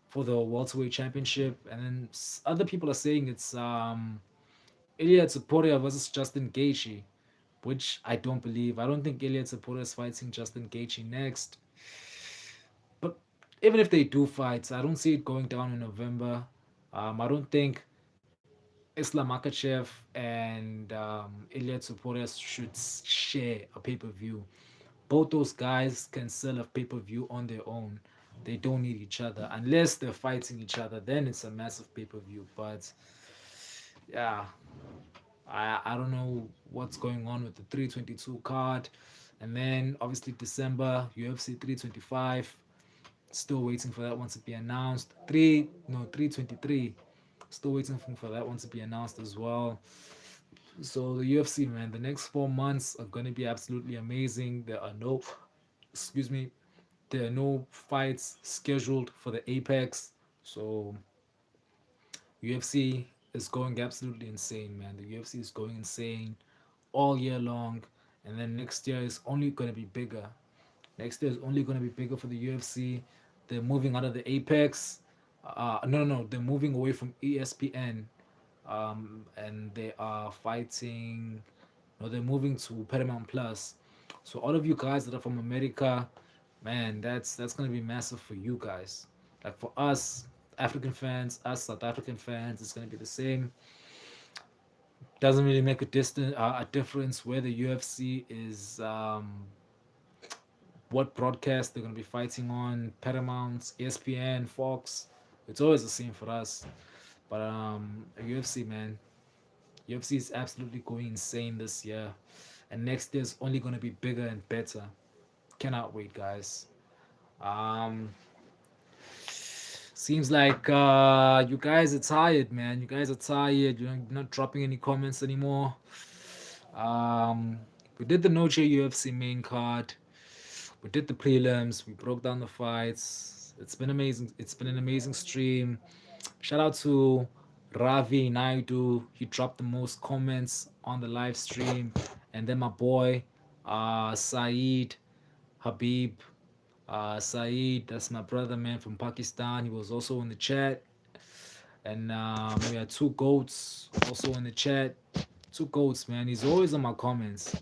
for the welterweight championship, and then other people are saying it's Ilya Topuria versus Justin Gaethje, which I don't believe. I don't think Ilya Topuria is fighting Justin Gaethje next. But even if they do fight, I don't see it going down in November. I don't think Islam Makhachev and Ilya Topuria should share a pay per view. Both those guys can sell a pay per view on their own. They don't need each other unless they're fighting each other. Then it's a massive pay per view. But yeah, I don't know what's going on with the 322 card. And then obviously December UFC 325. Still waiting for that one to be announced. 323. Still waiting for that one to be announced as well. So the UFC, man, the next 4 months are gonna be absolutely amazing. Excuse me, there are no fights scheduled for the Apex. So UFC is going absolutely insane, man. The UFC is going insane all year long, and then next year is only gonna be bigger. Next year is only gonna be bigger for the UFC. They're moving out of the Apex. No, they're moving away from ESPN, and they are fighting. No, they're moving to Paramount Plus. So all of you guys that are from America, man, that's gonna be massive for you guys. Like for us African fans, us South African fans, it's gonna be the same. Doesn't really make a difference where the UFC is, what broadcast they're gonna be fighting on, Paramount, ESPN, Fox. It's always the same for us. But UFC, man, UFC is absolutely going insane this year, and next year is only gonna be bigger and better. Cannot wait, guys. Um, Seems like you guys are tired, man. You guys are tired. You're not dropping any comments anymore. Um, we did the Noche UFC main card. We did the prelims. We broke down the fights. It's been amazing. It's been an amazing stream. Shout out to Ravi Naidu. He dropped the most comments on the live stream. And then my boy, Saeed. Habib, Saeed, that's my brother, man, from Pakistan. He was also in the chat. And we had two goats also in the chat. Two goats, man. He's always on my comments.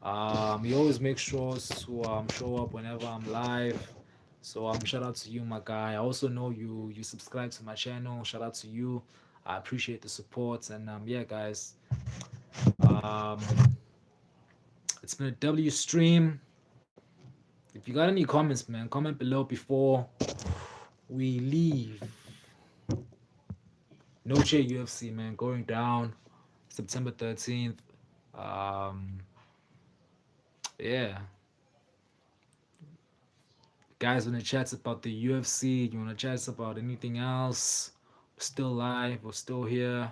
He always makes sure to show up whenever I'm live. So shout out to you, my guy. I also know you subscribe to my channel. Shout out to you. I appreciate the support. And yeah, guys, um, it's been a W stream. If you got any comments, man, comment below before we leave. Noche UFC, man, going down September 13th. Um, yeah, guys, when it chats about the UFC, you want to chat about anything else, we're still live, we're still here.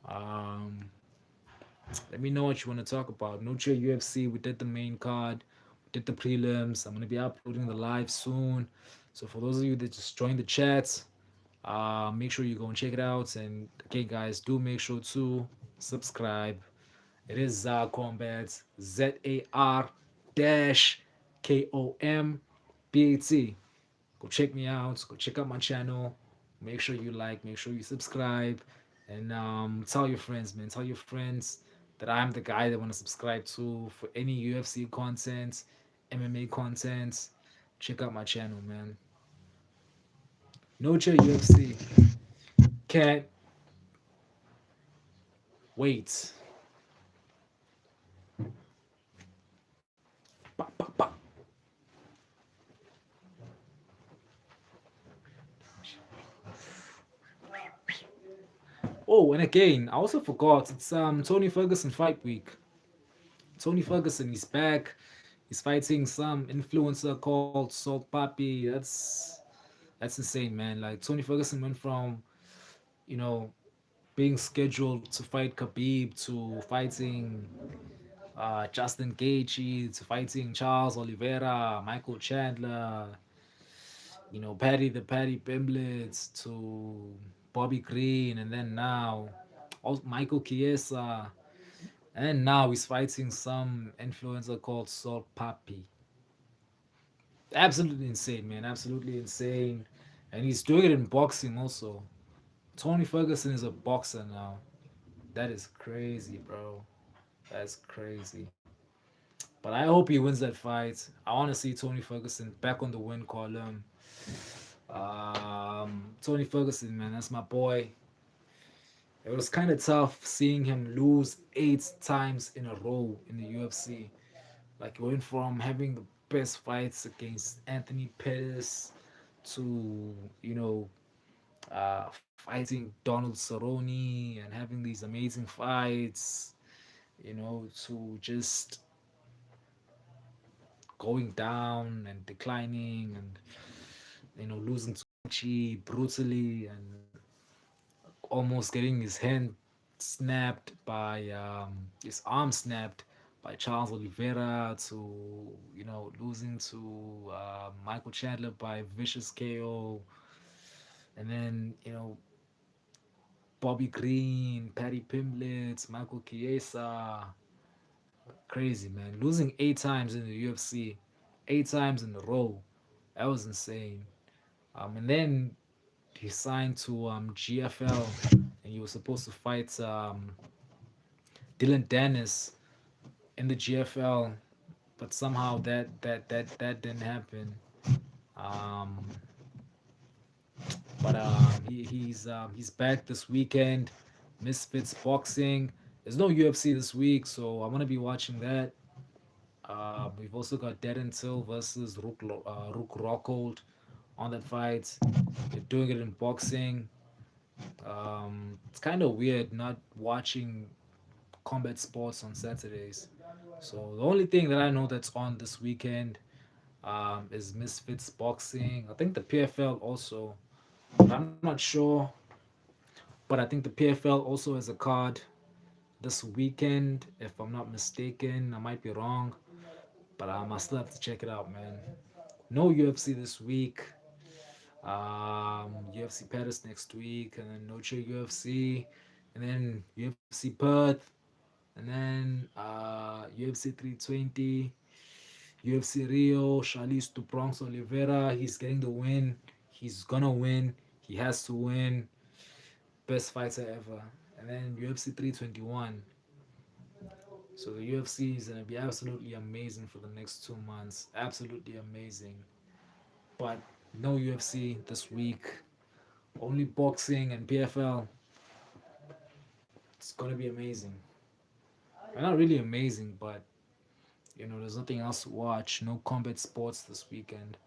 Um, let me know what you want to talk about. Noche UFC, we did the main card, we did the prelims. I'm gonna be uploading the live soon. So for those of you that just joined the chat, make sure you go and check it out. And okay, guys, do make sure to subscribe. It is Zar-Kombat, ZAR dash KOMBAT. Go check me out. Go check out my channel. Make sure you like. Make sure you subscribe, and tell your friends, man. Tell your friends that I'm the guy they want to subscribe to for any UFC content, MMA content. Check out my channel, man. Noche UFC. Can't wait. Ba, ba, ba. Oh, and again, I also forgot it's Tony Ferguson fight week. Tony Ferguson, he's back. He's fighting some influencer called Salt Papi. That's insane, man. Like Tony Ferguson went from, you know, being scheduled to fight Khabib to fighting Justin Gaethje to fighting Charles Oliveira, Michael Chandler, Patty the Patty Pimblett to Bobby Green, and then now Michael Chiesa, and now he's fighting some influencer called Salt Papi. Absolutely insane, man. Absolutely insane. And he's doing it in boxing also. Tony Ferguson is a boxer now. That is crazy, bro. That's crazy. But I hope he wins that fight. I want to see Tony Ferguson back on the win column. Tony Ferguson, man, that's my boy. It was kind of tough seeing him lose 8 times in a row in the UFC. Like, he went from having the best fights against Anthony Pettis to, fighting Donald Cerrone and having these amazing fights, to just going down and declining and, losing to Chi brutally and almost getting his hand snapped by his arm snapped by Charles Oliveira to losing to Michael Chandler by vicious KO, and then Bobby Green, Patty Pimblett, Michael Chiesa. Crazy, man. Losing 8 times in the UFC, 8 times in a row. That was insane. And then he signed to GFL, and he was supposed to fight Dylan Dennis in the GFL, but somehow that didn't happen. Um, but he's back this weekend. Misfits Boxing. There's no UFC this week, so I'm gonna be watching that. We've also got Dead Until versus Rook Rockhold on that fight. They're doing it in boxing. It's kind of weird not watching combat sports on Saturdays. So the only thing that I know that's on this weekend is Misfits Boxing. I think the PFL also, but I'm not sure. But I think the PFL also has a card this weekend, if I'm not mistaken. I might be wrong, but I still have to check it out, man. No UFC this week. UFC Paris next week, and then Noche UFC, and then UFC Perth, and then UFC 320, UFC Rio, Charlize to Bronx Oliveira. He's getting the win. He's gonna win. He has to win. Best fighter ever. And then UFC 321. So the UFC is gonna be absolutely amazing for the next 2 months. Absolutely amazing. But no UFC this week. Only boxing and PFL. It's gonna be amazing. Well, not really amazing, but there's nothing else to watch. No combat sports this weekend.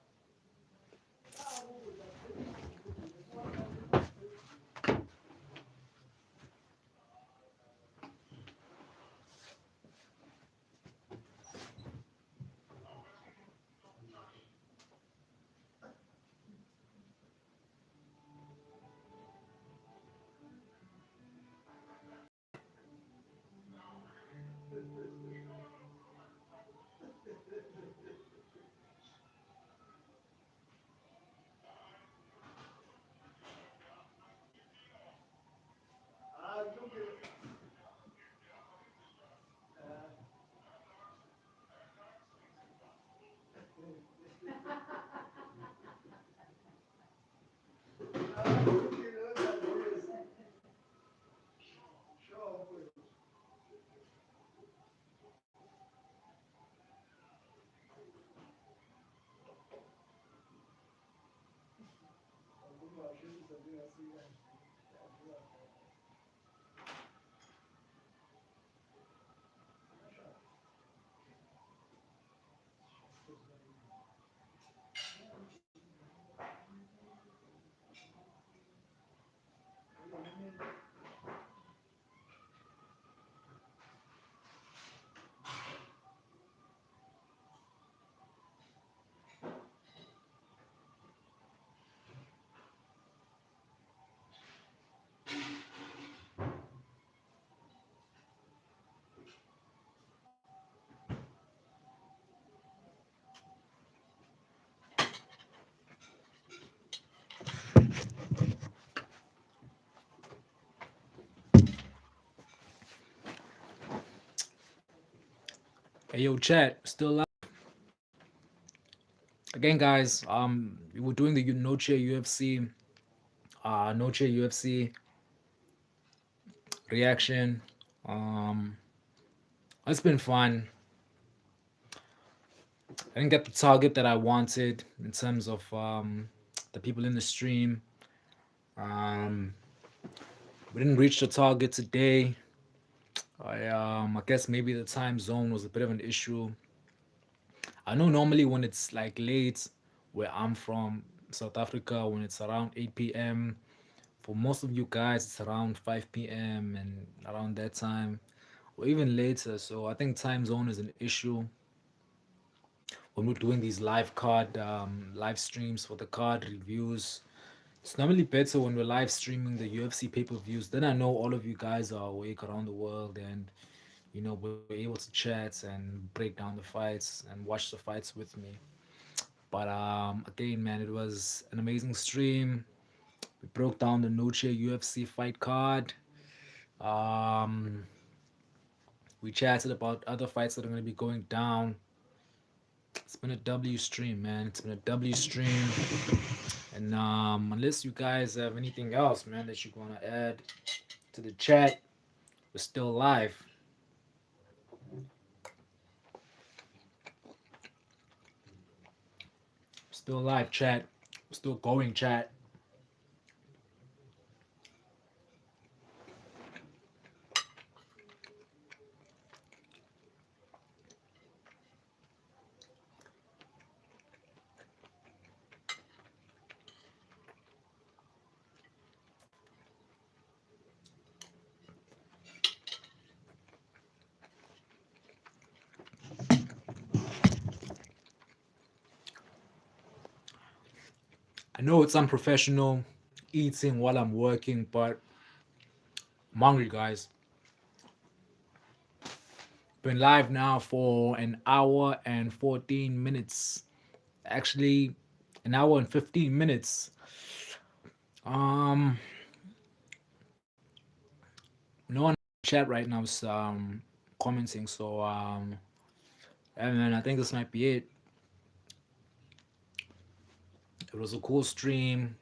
Hey yo, chat, still live again, guys. We're doing the Noche UFC, Noche UFC reaction. Um, it's been fun. I didn't get the target that I wanted in terms of the people in the stream. Um, we didn't reach the target today. I guess maybe the time zone was a bit of an issue. I know normally when it's like late where I'm from, South Africa, when it's around 8 p.m. For most of you guys, it's around 5 p.m. and around that time, or even later. So I think time zone is an issue when we're doing these live streams for the card reviews. It's normally better when we're live streaming the UFC pay-per-views. Then I know all of you guys are awake around the world, and we're able to chat and break down the fights and watch the fights with me. But again, man, it was an amazing stream. We broke down the Noche UFC fight card. Um, we chatted about other fights that are going to be going down. It's been a W stream, man. It's been a W stream. And unless you guys have anything else, man, that you want to add to the chat, we're still live. Still live, chat. We're still going, chat. I know it's unprofessional eating while I'm working, but I'm hungry, guys. Been live now for an hour and 14 minutes. Actually, an hour and 15 minutes. Um, no one in the chat right now is commenting, so And man, I think this might be it. It was a cool stream.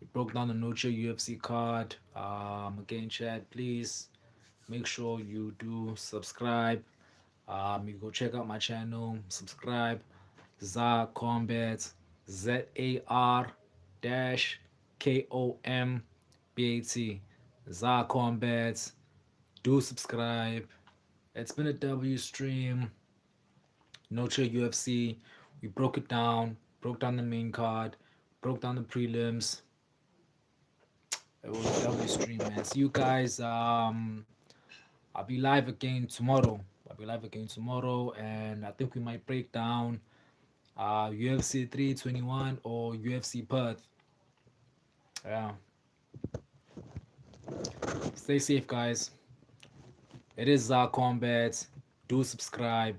We broke down the Noche UFC card. Again, Chad, please make sure you do subscribe. You go check out my channel, subscribe. Zar-Kombat, ZAR dash KOMBAT. Zar-Kombat. Do subscribe. It's been a W stream. Noche UFC. We broke down the main card, broke down the prelims. It was a W stream, man. See you guys. I'll be live again tomorrow. And I think we might break down UFC 321 or UFC Perth. Yeah. Stay safe, guys. It is Zar-Kombat. Do subscribe.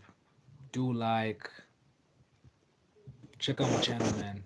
Do like. Check out my channel, man.